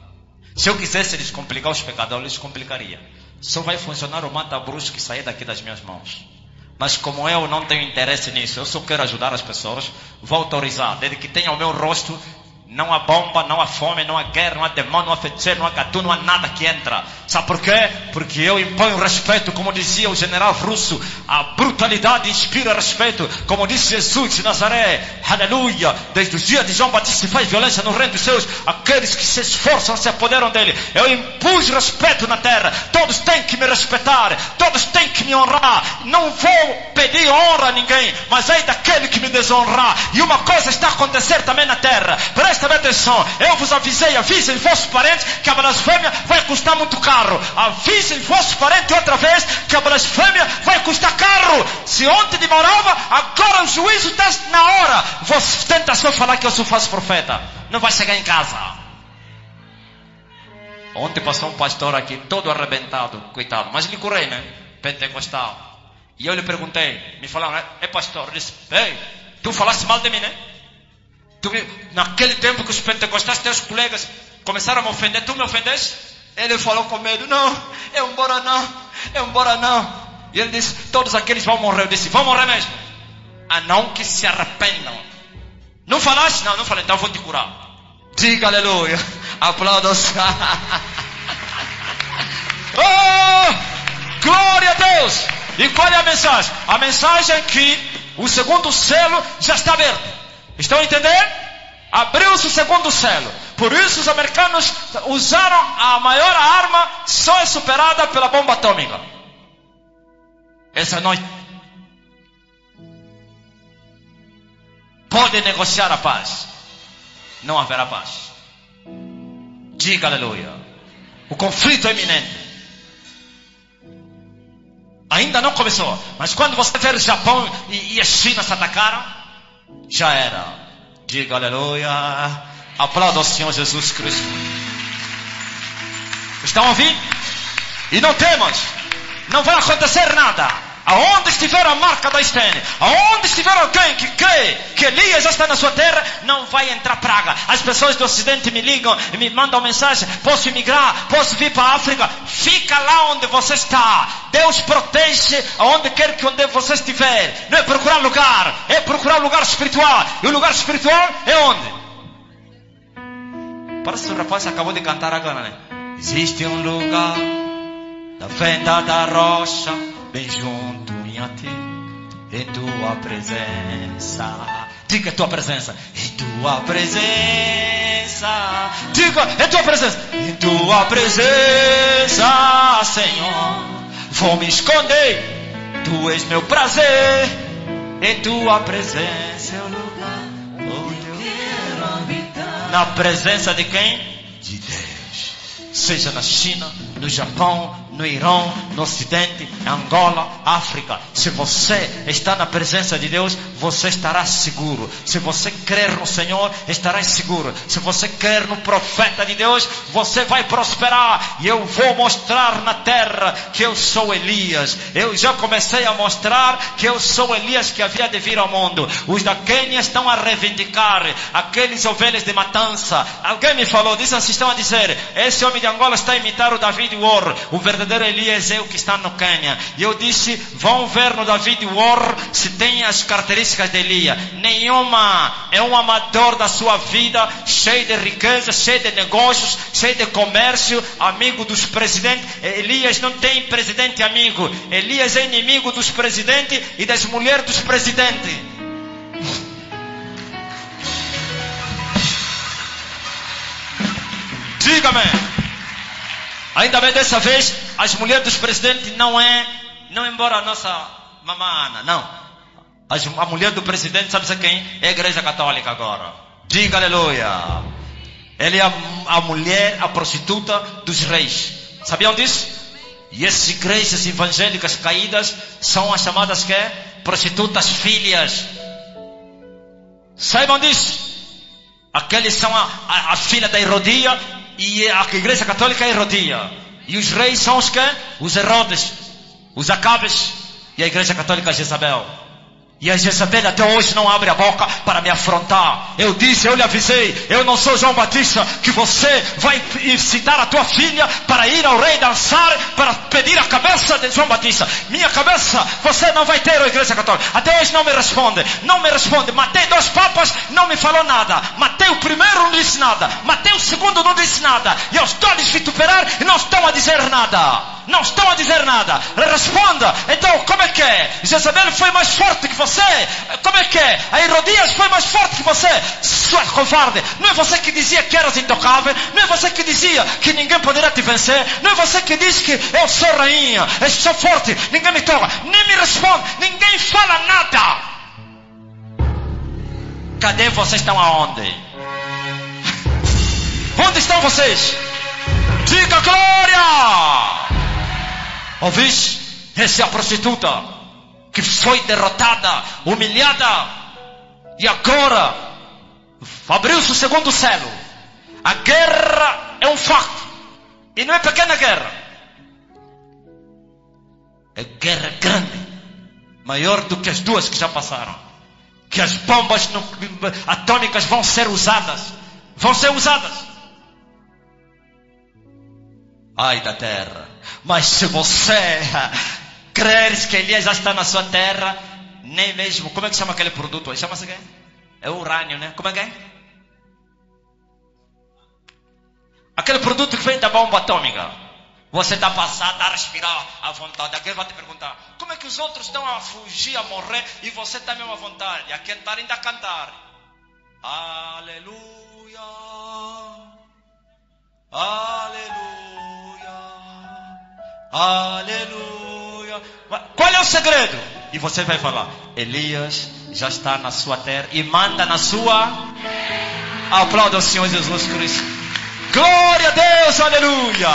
Se eu quisesse lhes complicar os pecadores, eu lhes complicaria. Só vai funcionar o mata-bruxo que sair daqui das minhas mãos. Mas como eu não tenho interesse nisso, eu só quero ajudar as pessoas, vou autorizar. Desde que tenha o meu rosto, não há bomba, não há fome, não há guerra, não há demônio, não há feiticeiro, não há gatu, não há nada que entra. Sabe por quê? Porque eu imponho respeito, como dizia o general russo. A brutalidade inspira respeito, como disse Jesus de Nazaré. Aleluia! Desde os dias de João Batista se faz violência no reino dos céus. Aqueles que se esforçam se apoderam dele. Eu impus respeito na terra. Todos têm que me respeitar, todos têm que me honrar. Não vou pedir honra a ninguém, mas é daquele que me desonrar. E uma coisa está a acontecer também na terra. Presta bem atenção, eu vos avisei, avisem vossos parentes que a blasfêmia vai custar muito caro. Avisem vossos parentes outra vez que a blasfêmia vai custar caro. Se ontem demorava, agora o juízo está na hora. Você tenta só falar que eu sou falso profeta, não vai chegar em casa. Ontem passou um pastor aqui todo arrebentado, coitado, mas lhe curei, né? Pentecostal. E eu lhe perguntei, me falaram: é pastor? Ele disse: ei, tu falaste mal de mim, né? Naquele tempo que os pentecostais, teus colegas, começaram a me ofender, tu me ofendeste? Ele falou com medo: não, eu embora não, eu embora não. E ele disse: todos aqueles vão morrer. Eu disse: vão morrer mesmo, a não que se arrependam. Não falaste? Não, não falei, então eu vou te curar. Diga aleluia, aplausos. Oh, glória a Deus. E qual é a mensagem? A mensagem é que o segundo selo já está aberto. Estão a entender? Abriu-se o segundo selo. Por isso os americanos usaram a maior arma, só é superada pela bomba atômica. Essa noite pode negociar a paz, não haverá paz. Diga aleluia. O conflito é iminente. Ainda não começou, mas quando você ver o Japão e a China se atacaram, já era. Diga aleluia. Aplauda ao Senhor Jesus Cristo. Estão ouvindo? E não temas, não vai acontecer nada. Aonde estiver a marca da estene, aonde estiver alguém que crê que Elias já está na sua terra, não vai entrar praga. As pessoas do ocidente me ligam e me mandam mensagem: posso emigrar, posso vir para a África? Fica lá onde você está. Deus protege aonde quer que onde você estiver. Não é procurar lugar, é procurar lugar espiritual. E o lugar espiritual é onde? Parece que o rapaz acabou de cantar agora, né? Existe um lugar na fenda da rocha, bem junto a ti, em tua presença. Diga: tua presença. Em tua presença. Diga: em tua presença. Em tua presença, Senhor, vou me esconder. Tu és meu prazer. Em tua presença é o lugar onde eu quero habitar. Na presença de quem? De Deus. Seja na China, no Japão, no Irã, no Ocidente, Angola, África. Se você está na presença de Deus, você estará seguro. Se você crer no Senhor, estará seguro. Se você crer no profeta de Deus, você vai prosperar. E eu vou mostrar na terra que eu sou Elias. Eu já comecei a mostrar que eu sou Elias que havia de vir ao mundo. Os da Quênia estão a reivindicar aqueles ovelhas de matança. Alguém me falou, estão a dizer, esse homem de Angola está a imitar o David War. O verdadeiro Elias é o que está no Quênia. E eu disse, vão ver no David War se tem as características de Elias. Nenhuma. É um amador da sua vida, cheio de riqueza, cheio de negócios, cheio de comércio, amigo dos presidentes. Elias não tem presidente amigo. Elias é inimigo dos presidentes e das mulheres dos presidentes. Diga-me. Ainda bem dessa vez, as mulheres dos presidentes não embora a nossa mamana, não. A mulher do presidente, sabe quem? É a Igreja Católica agora. Diga aleluia. Ela é a mulher, a prostituta dos reis. Sabiam disso? E essas igrejas evangélicas caídas são as chamadas que? Prostitutas filhas. Saibam disso? Aqueles são a filha da Herodia. E a Igreja Católica é Herodia. E os reis são os que? Os Herodes, os Acabes. E a Igreja Católica é Jezabel. E a Jezabel até hoje não abre a boca para me afrontar. Eu disse, eu lhe avisei, eu não sou João Batista, que você vai incitar a tua filha para ir ao rei dançar, para pedir a cabeça de João Batista. Minha cabeça, você não vai ter, a Igreja Católica. Até hoje não me responde. Matei 2 papas, não me falou nada. Matei o primeiro, não disse nada. Matei o segundo, não disse nada. E os dois vituperar e não estão a dizer nada. Não estão a dizer nada. Responda. Então, como é que é? Jezabel foi mais forte que você? Como é que é? A Herodias foi mais forte que você? Sua covarde. Não é você que dizia que eras intocável? Não é você que dizia que ninguém poderá te vencer? Não é você que diz que eu sou rainha, eu sou forte, ninguém me toca? Nem me responde, ninguém fala nada. Cadê vocês? Estão aonde? Onde estão vocês? Diga glória! Ouviste? Essa é a prostituta que foi derrotada, humilhada, e agora abriu-se o segundo selo. A guerra é um fato, e não é pequena guerra, é guerra grande, maior do que as 2 que já passaram. Que as bombas atômicas vão ser usadas. Ai da terra. Mas se você creres que Elias já está na sua terra, nem mesmo, como é que chama aquele produto? Chama-se o quê? É o urânio, né? Como é que é? Aquele produto que vem da bomba atômica. Você está passado a respirar à vontade. Aquele vai te perguntar, como é que os outros estão a fugir, a morrer, e você está mesmo à vontade, a cantar, ainda a cantar. Aleluia, aleluia, aleluia. Qual é o segredo? E você vai falar, Elias já está na sua terra e manda na sua. Aplauda o Senhor Jesus Cristo. Glória a Deus, aleluia.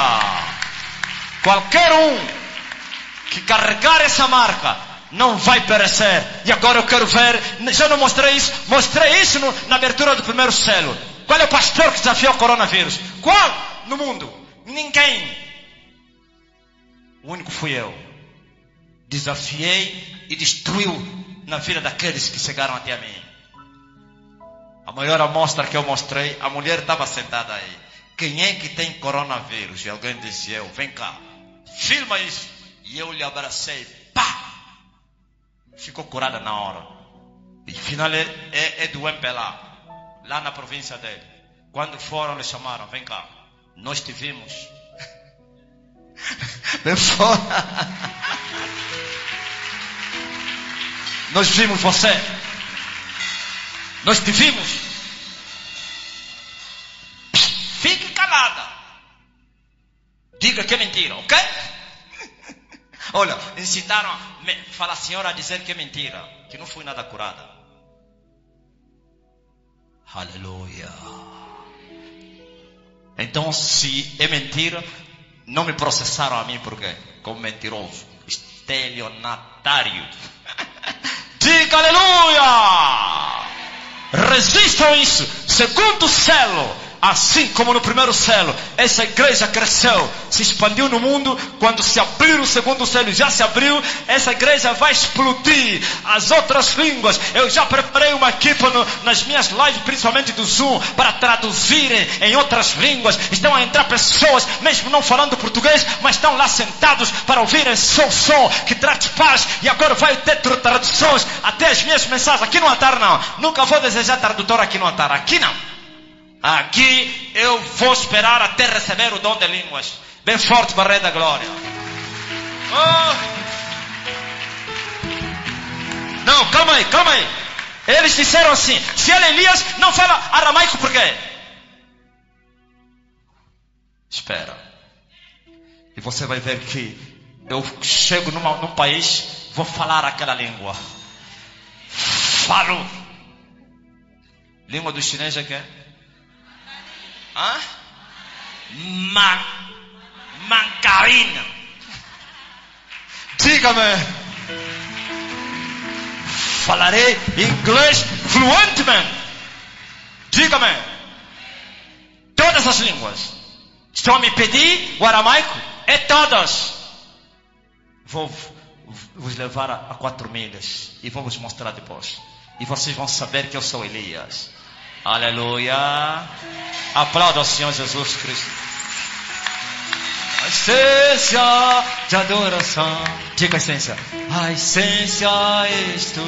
Qualquer um que carregar essa marca não vai perecer. E agora eu quero ver, já não mostrei isso na abertura do primeiro selo. Qual é o pastor que desafiou o coronavírus? Qual? No mundo? Ninguém. O único fui eu. Desafiei e destruiu na vida daqueles que chegaram até a mim. A maior amostra que eu mostrei, a mulher estava sentada aí. Quem é que tem coronavírus? E alguém disse, eu, vem cá, filma isso. E eu lhe abracei, pá! Ficou curada na hora. E afinal é do MPLA, lá na província dele. Quando foram, lhe chamaram, vem cá, nós te vimos. Vem fora. Nós vimos você. Nós te vimos. Fique calada. Diga que é mentira, ok? Olha, incitaram a senhora a dizer que é mentira, que não foi nada curada. Aleluia. Então, se é mentira, Não me processaram a mim porque como mentiroso, estelionatário. Diga aleluia! Resistam isso. Segundo selo, assim como no primeiro selo, essa igreja cresceu, se expandiu no mundo. Quando se abrir o segundo selo, já se abriu, essa igreja vai explodir. As outras línguas, eu já preparei uma equipe nas minhas lives, principalmente do Zoom, para traduzirem em outras línguas. Estão a entrar pessoas, mesmo não falando português, mas estão lá sentados para ouvirem som que traz paz. E agora vai ter traduções até as minhas mensagens. Aqui no altar não, nunca vou desejar tradutor aqui no altar, aqui não. Aqui eu vou esperar até receber o dom de línguas. Bem forte para o Rei da Glória. Oh. Não, calma aí. Eles disseram assim: se ele é Elias, não fala aramaico por quê? Espera. E você vai ver que eu chego num país, vou falar aquela língua. Falo. Língua dos chineses é que? Mandarina. Diga-me. Falarei inglês fluentemente. Diga-me. Todas as línguas. Estão a me pedir o aramaico? É todas. Vou vos levar a 4 milhas e vou vos mostrar depois. E vocês vão saber que eu sou Elias. Aleluia. Aplauda ao Senhor Jesus Cristo. A essência de adoração. Diga a essência. A essência és tu.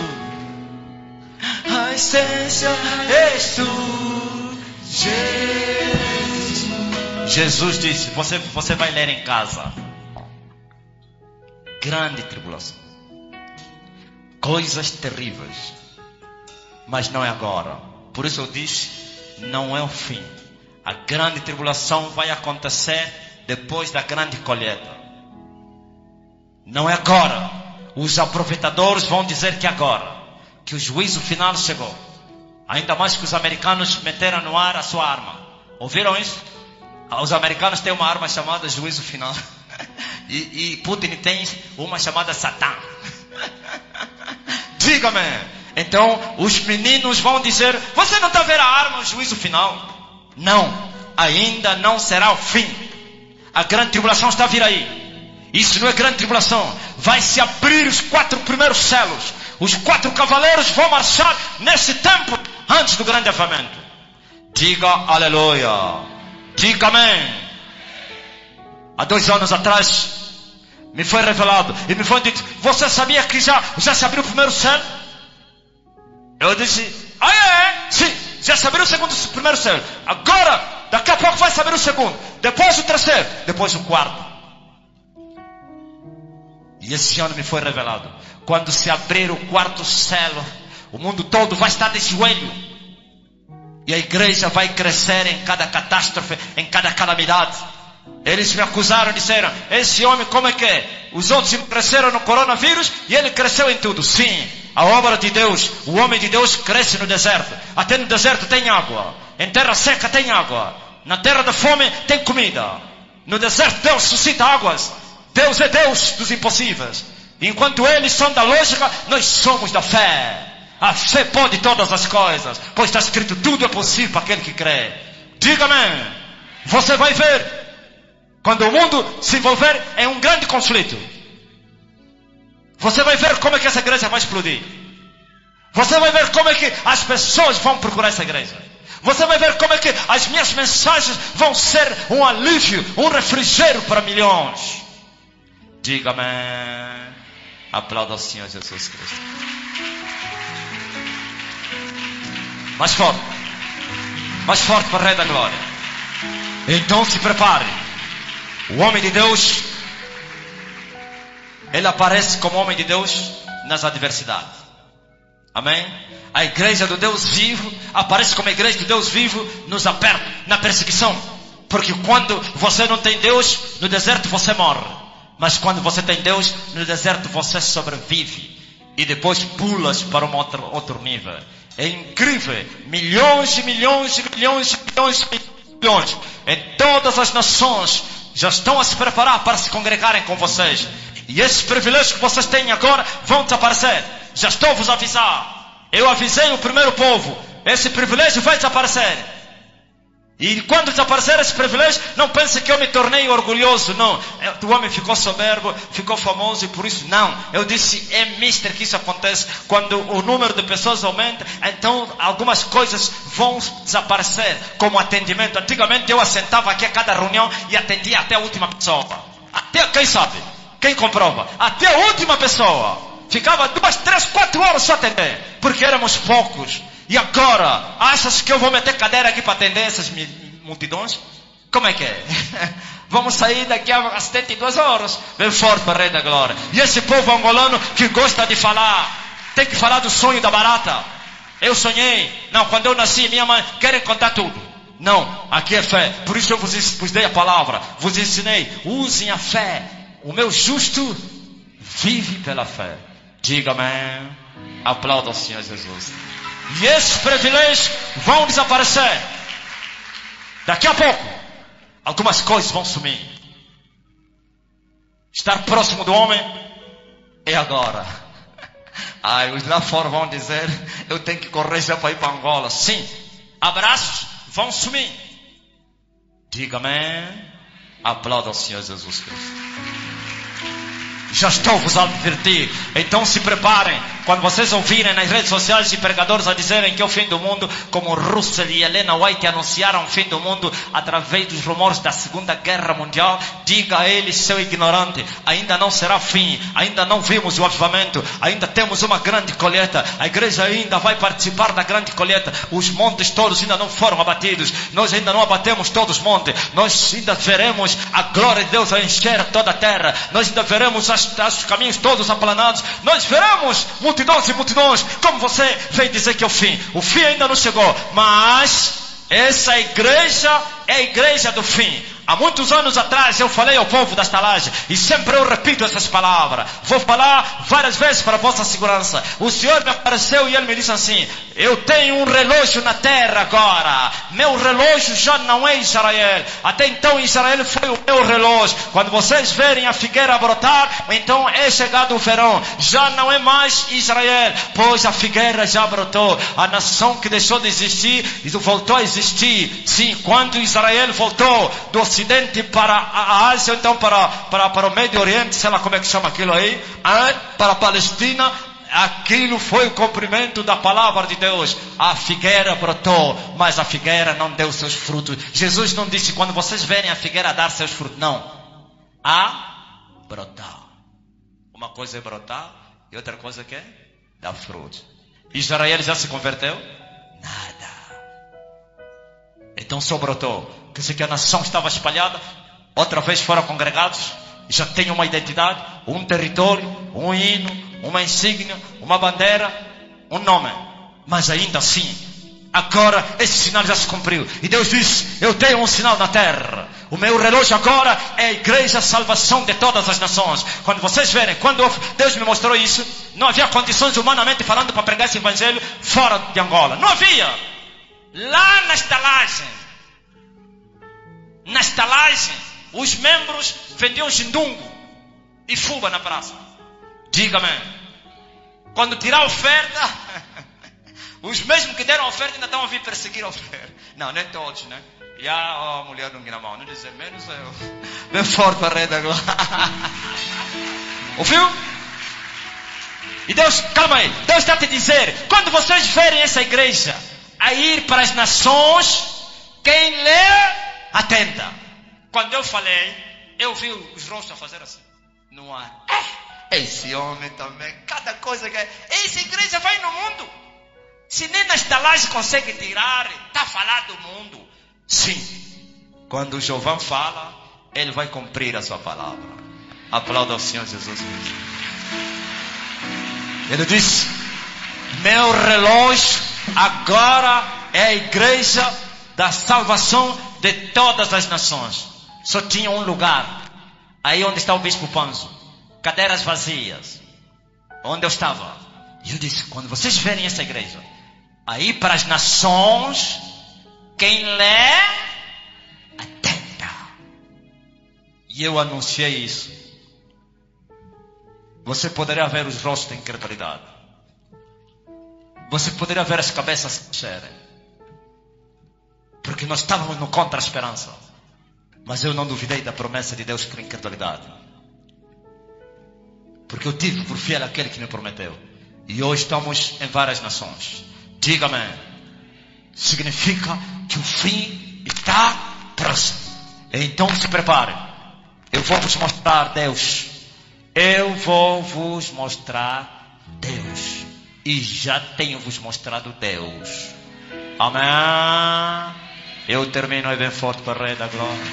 A essência és tu, Jesus. Jesus disse, você vai ler em casa. Grande tribulação. Coisas terríveis. Mas não é agora. Por isso eu disse, não é o fim. A grande tribulação vai acontecer depois da grande colheita. Não é agora. Os aproveitadores vão dizer que é agora, que o juízo final chegou. Ainda mais que os americanos meteram no ar a sua arma. Ouviram isso? Os americanos têm uma arma chamada juízo final. E Putin tem uma chamada Satã. Diga-me. Então os meninos vão dizer: você não está vendo a arma, o juízo final? Não, ainda não será o fim. A grande tribulação está a vir aí. Isso não é grande tribulação. Vai se abrir os 4 primeiros selos. Os 4 cavaleiros vão marchar nesse tempo antes do grande avivamento. Diga aleluia. Diga amém. Há 2 anos atrás me foi revelado e me foi dito: você sabia que já se abriu o primeiro selo? Eu disse: sim, já se abriu o primeiro selo. Agora, daqui a pouco vai se abrir o segundo. Depois o terceiro. Depois o quarto. E esse ano me foi revelado: quando se abrir o 4º selo, o mundo todo vai estar de joelho. E a igreja vai crescer em cada catástrofe, em cada calamidade. Eles me acusaram, disseram: esse homem como é que é? Os outros cresceram no coronavírus e ele cresceu em tudo. Sim, a obra de Deus, o homem de Deus cresce no deserto. Até no deserto tem água. Em terra seca tem água. Na terra da fome tem comida. No deserto Deus suscita águas. Deus é Deus dos impossíveis. Enquanto eles são da lógica, nós somos da fé. A fé pode todas as coisas, pois está escrito: tudo é possível para aquele que crê. Diga-me. Você vai ver quando o mundo se envolver em um grande conflito. Você vai ver como é que essa igreja vai explodir. Você vai ver como é que as pessoas vão procurar essa igreja. Você vai ver como é que as minhas mensagens vão ser um alívio, um refrigério para milhões. Diga-me. Aplauda ao Senhor Jesus Cristo. Mais forte. Mais forte para o Rei da Glória. Então se prepare. O homem de Deus, ele aparece como homem de Deus nas adversidades. Amém? A igreja do Deus vivo aparece como a igreja do Deus vivo nos aperta, na perseguição. Porque quando você não tem Deus, no deserto você morre. Mas quando você tem Deus, no deserto você sobrevive. E depois pulas para um outro nível. É incrível. Milhões e milhões e milhões e milhões e milhões. Em todas as nações, já estão a se preparar para se congregarem com vocês. E esses privilégios que vocês têm agora vão desaparecer. Já estou a vos avisar. Eu avisei o primeiro povo. Esse privilégio vai desaparecer. E quando desaparecer esse privilégio, não pense que eu me tornei orgulhoso. Não, o homem ficou soberbo, ficou famoso e por isso não. Eu disse, é mister que isso acontece. Quando o número de pessoas aumenta, então algumas coisas vão desaparecer. Como atendimento. Antigamente eu assentava aqui a cada reunião e atendia até a última pessoa. Até, quem sabe? Quem comprova? Até a última pessoa. Ficava 2, 3, 4 horas só atender. Porque éramos poucos. E agora, achas que eu vou meter cadeira aqui para atender essas multidões? Como é que é? Vamos sair daqui a 72 horas. Vem forte para o Rei da Glória. E esse povo angolano que gosta de falar, tem que falar do sonho da barata. Eu sonhei. Não, quando eu nasci, minha mãe, querem contar tudo. Não, aqui é fé. Por isso eu vos dei a palavra. Vos ensinei, usem a fé. O meu justo vive pela fé. Diga amém. Aplauda ao Senhor Jesus. E esses privilégios vão desaparecer. Daqui a pouco, algumas coisas vão sumir. Estar próximo do homem é agora. Os lá fora vão dizer, eu tenho que correr já para ir para Angola. Sim, abraços vão sumir. Diga amém. Aplauda ao Senhor Jesus Cristo. Já estou vos a advertir. Então se preparem. Quando vocês ouvirem nas redes sociais de pregadores a dizerem que é o fim do mundo, como Russell e Helena White anunciaram o fim do mundo através dos rumores da Segunda Guerra Mundial, diga a eles, seu ignorante, ainda não será fim, ainda não vimos o avivamento, ainda temos uma grande colheita, a igreja ainda vai participar da grande colheita, os montes todos ainda não foram abatidos, nós ainda não abatemos todos os montes, nós ainda veremos a glória de Deus a encher toda a terra, nós ainda veremos os caminhos todos aplanados, nós veremos multidões e multidões, como você veio dizer que é o fim ainda não chegou, mas essa igreja é a igreja do fim. Há muitos anos atrás eu falei ao povo da estalagem, e sempre eu repito essas palavras, vou falar várias vezes para a vossa segurança. O Senhor me apareceu e Ele me disse assim, eu tenho um relógio na terra agora, meu relógio já não é Israel, até então Israel foi o meu relógio. Quando vocês verem a figueira brotar, então é chegado o verão, já não é mais Israel, pois a figueira já brotou. A nação que deixou de existir voltou a existir. Sim, quando Israel voltou do Ocidente para a Ásia, então para o Médio Oriente, sei lá como é que chama aquilo aí, para a Palestina, aquilo foi o cumprimento da palavra de Deus. A figueira brotou, mas a figueira não deu seus frutos. Jesus não disse, quando vocês verem a figueira dar seus frutos, não, a brotar. Uma coisa é brotar e outra coisa é dar frutos. Israel já se converteu? Nada. Então só brotou. Quer dizer que a nação estava espalhada, outra vez foram congregados, já tem uma identidade, um território, um hino, uma insígnia, uma bandeira, um nome. Mas ainda assim, agora esse sinal já se cumpriu. E Deus disse, eu tenho um sinal na terra. O meu relógio agora é a igreja, a salvação de todas as nações. Quando vocês verem, quando Deus me mostrou isso, não havia condições humanamente falando para pregar esse evangelho fora de Angola. Não havia. Lá na estalagem, os membros vendiam chindungo e fuba na praça. Diga-me. Quando tirar a oferta, os mesmos que deram a oferta ainda estão a vir perseguir a oferta. Não, nem todos, né? E a mulher do Guinamão, não dizer menos eu. Bem forte para a Rei da Glória. Ouviu? E Deus, calma aí, Deus está a te dizer, quando vocês verem essa igreja a ir para as nações, quem lê, atenta. Quando eu falei, eu vi os rostos a fazer assim, no ar. Esse homem também, cada coisa que essa igreja vai no mundo. Se nem na estalagem consegue tirar, está a falar do mundo. Sim, quando o Jovão fala, ele vai cumprir a sua palavra. Aplauda ao Senhor Jesus Cristo. Ele disse, meu relógio agora é a igreja da salvação de todas as nações. Só tinha um lugar, aí onde está o bispo Panzo, cadeiras vazias, onde eu estava. E eu disse, quando vocês verem essa igreja aí para as nações, quem lê, atenta. E eu anunciei isso. Você poderia ver os rostos de incredulidade. Você poderia ver as cabeças se mexerem. Porque nós estávamos no contra-esperança. Mas eu não duvidei da promessa de Deus por incredulidade. Porque eu tive por fiel aquele que me prometeu. E hoje estamos em várias nações. Diga amém. Significa que o fim está próximo. Então se prepare. Eu vou vos mostrar Deus. Eu vou vos mostrar Deus. E já tenho vos mostrado Deus. Amém. Eu termino aí bem forte para a Rei da Glória.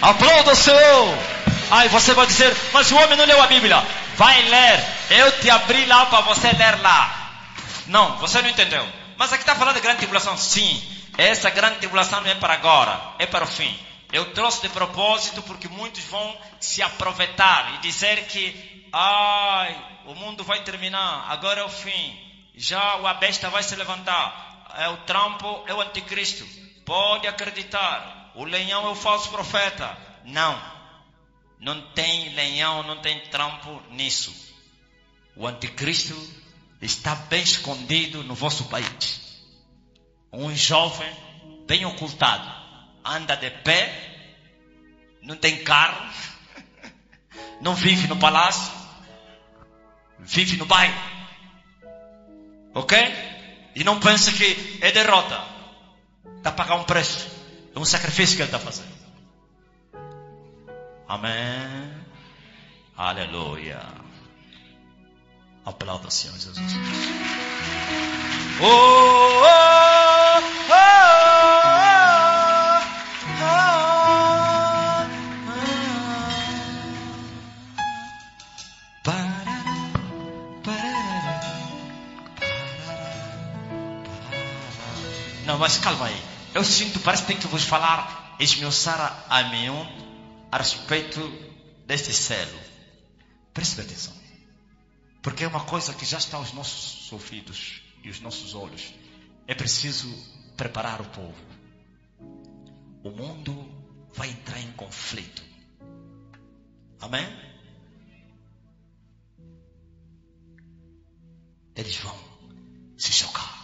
Aplauda o Senhor. Aí você vai dizer, mas o homem não leu a Bíblia. Vai ler. Eu te abri lá para você ler lá. Não, você não entendeu. Mas aqui está falando de grande tribulação. Sim, essa grande tribulação não é para agora, é para o fim. Eu trouxe de propósito porque muitos vão se aproveitar e dizer que o mundo vai terminar, agora é o fim. Já a besta vai se levantar. É o Trump, é o anticristo. Pode acreditar. O leão é o falso profeta. Não tem leão, não tem Trump nisso. O anticristo está bem escondido no vosso país. Um jovem bem ocultado. Anda de pé. Não tem carro. Não vive no palácio. Vive no bairro. Ok? E não pensa que é derrota. Está a pagar um preço. É um sacrifício que ele está fazendo. Amém. Aleluia. Aplauda o Senhor Jesus. Não, mas calma aí. Eu sinto, parece que tenho que vos falar, esmiuçar a mim a respeito deste selo. Preste atenção. Porque é uma coisa que já está aos nossos ouvidos e os nossos olhos. É preciso preparar o povo. O mundo vai entrar em conflito. Amém? Eles vão se chocar.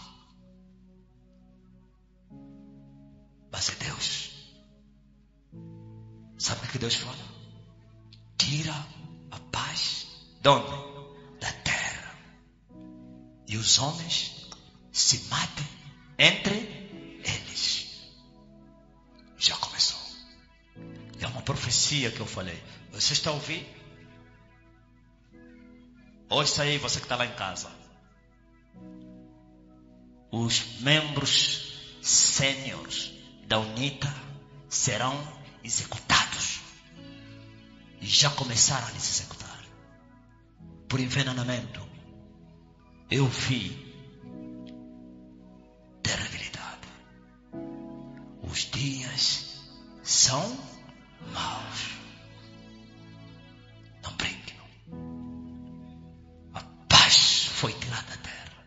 Mas é Deus. Sabe o que Deus fala? Tira a paz. De onde? Da terra. E os homens se matem entre eles. Já começou. É uma profecia que eu falei. Você está a ouvir? Ouça aí, você que está lá em casa. Os membros sêniores da UNITA serão executados. E já começaram a lhes executar. Por envenenamento. Eu vi terribilidade. Os dias são maus. Não brinquem. A paz foi tirada da terra.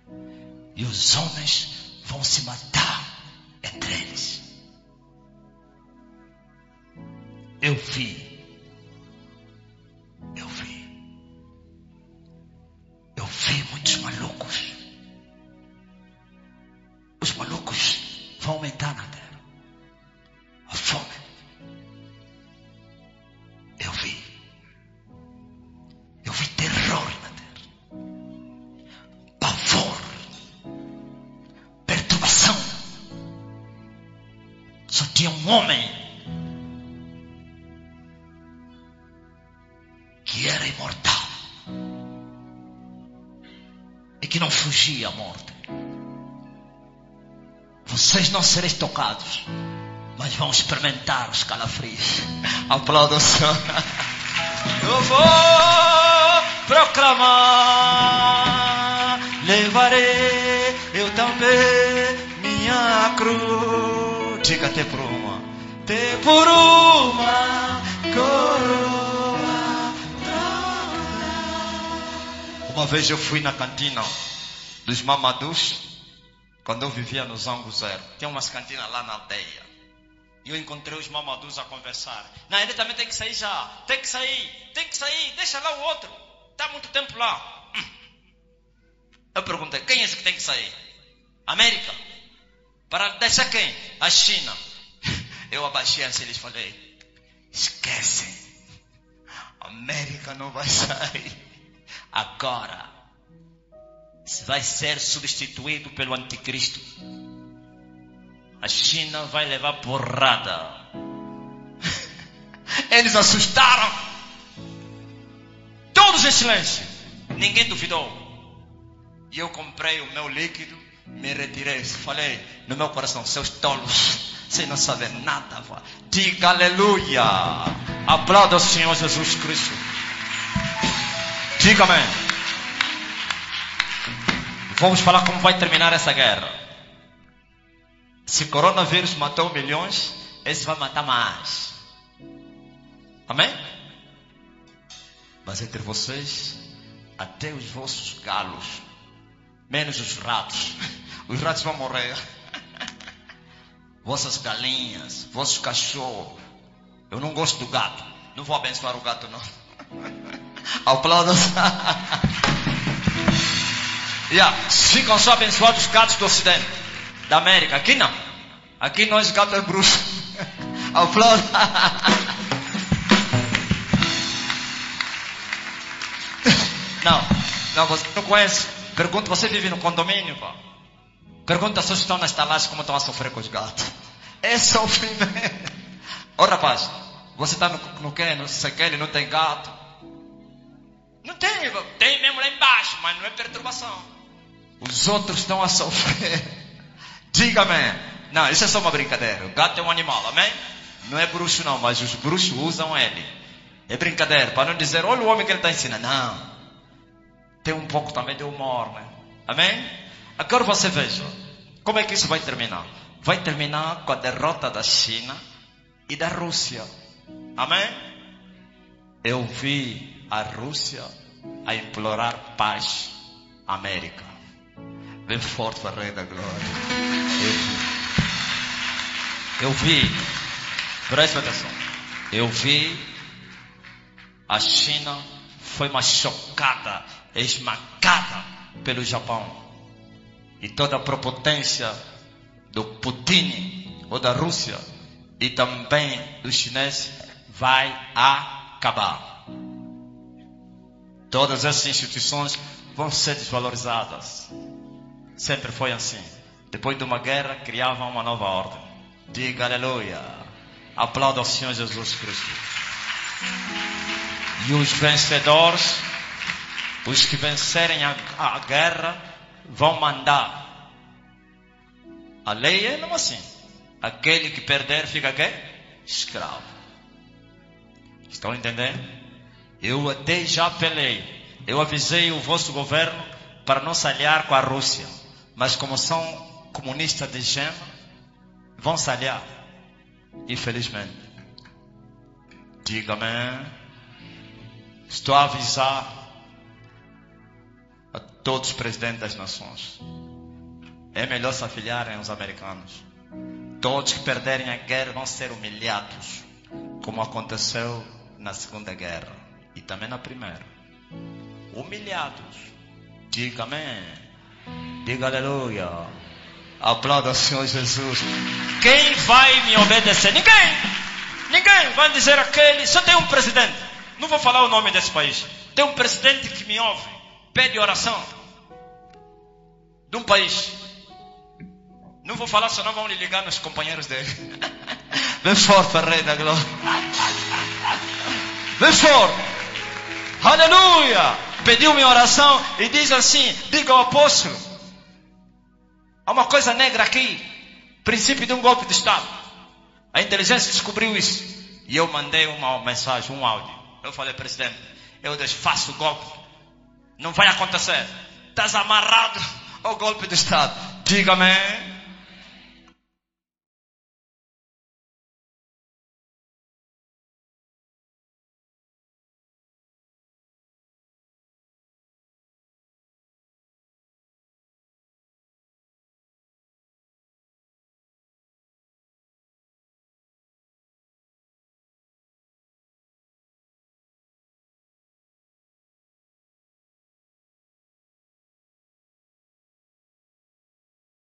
E os homens vão se matar entre eles. Eu vi. Muitos malucos. Os malucos vão aumentar na terra. A fome. Eu vi terror na terra. Pavor. Perturbação. Só tinha um homem que era imortal. E que não fugia à morte. Vocês não sereis tocados, mas vão experimentar os calafrios. Aplauda o Senhor. Eu vou proclamar, levarei eu também minha cruz. Diga até por uma coroa. Uma vez eu fui na cantina dos Mamadus, quando eu vivia no Zango Zero. Tem umas cantinas lá na aldeia. E eu encontrei os mamadus a conversar. Não, ele também tem que sair já. Tem que sair. Deixa lá o outro. Está muito tempo lá. Eu perguntei, quem é esse que tem que sair? América. Para deixar quem? A China. Eu abaixei assim e lhes falei, esquecem. América não vai sair. Agora vai ser substituído pelo anticristo. A China vai levar porrada. Eles assustaram. Todos em silêncio. Ninguém duvidou. E eu comprei o meu líquido. Me retirei. Falei no meu coração, seus tolos, vocês não sabem nada. Diga aleluia. Aplauda o Senhor Jesus Cristo. Diga amém. Vamos falar como vai terminar essa guerra. Se o coronavírus matou milhões, esse vai matar mais. Amém? Mas entre vocês, até os vossos galos, menos os ratos. Os ratos vão morrer. Vossas galinhas, vossos cachorros. Eu não gosto do gato. Não vou abençoar o gato, não. Aplauda. Ficam só abençoados os gatos do Ocidente, da América. Aqui não. Aqui nós gatos é bruxo. Aplauda. Não, você não conhece. Pergunta, você vive no condomínio, pá? Pergunta as pessoas que estão nas estalagens como estão a sofrer com os gatos. É sofrimento. Ô rapaz, você está no quê? No sequele, não tem gato? Não tem, tem mesmo lá embaixo, mas não é perturbação. Os outros estão a sofrer. Diga-me. Não, isso é só uma brincadeira. O gato é um animal, amém? Não é bruxo não, mas os bruxos usam ele. É brincadeira, para não dizer, olha o homem que ele está ensinando. Não. Tem um pouco também de humor, né? Amém? Agora você veja, como é que isso vai terminar? Vai terminar com a derrota da China e da Rússia. Amém? Eu vi a Rússia a implorar paz à América. Bem forte para o Rei da Glória. Eu vi, presta atenção. Eu vi a China foi machucada, esmagada pelo Japão. E toda a prepotência do Putin ou da Rússia e também dos chineses vai acabar. Todas essas instituições vão ser desvalorizadas. Sempre foi assim. Depois de uma guerra, criavam uma nova ordem. Diga aleluia. Aplauda ao Senhor Jesus Cristo. E os vencedores, os que vencerem a guerra, vão mandar. A lei é não assim. Aquele que perder fica quê? Escravo. Estão entendendo? Eu até já apelei. Eu avisei o vosso governo para não se aliar com a Rússia. Mas como são comunistas de gema, vão se aliar. Infelizmente. Diga-me. Estou a avisar a todos os presidentes das nações. É melhor se afiliarem aos americanos. Todos que perderem a guerra vão ser humilhados, como aconteceu na Segunda Guerra e também na Primeira. Humilhados. Diga amém. Diga aleluia. Aplauda o Senhor Jesus. Quem vai me obedecer? Ninguém vai dizer aquele. Só tem um presidente. Não vou falar o nome desse país. Tem um presidente que me ouve. Pede oração. De um país. Não vou falar, senão vão lhe ligar nos companheiros dele. Vem forte, Rei da Glória. Vem forte. Aleluia. Pediu minha oração e diz assim, diga ao apóstolo. Há uma coisa negra aqui. Princípio de um golpe de Estado. A inteligência descobriu isso. E eu mandei uma mensagem, um áudio. Eu falei, presidente, eu desfaço o golpe. Não vai acontecer. Estás amarrado ao golpe de Estado. Diga-me.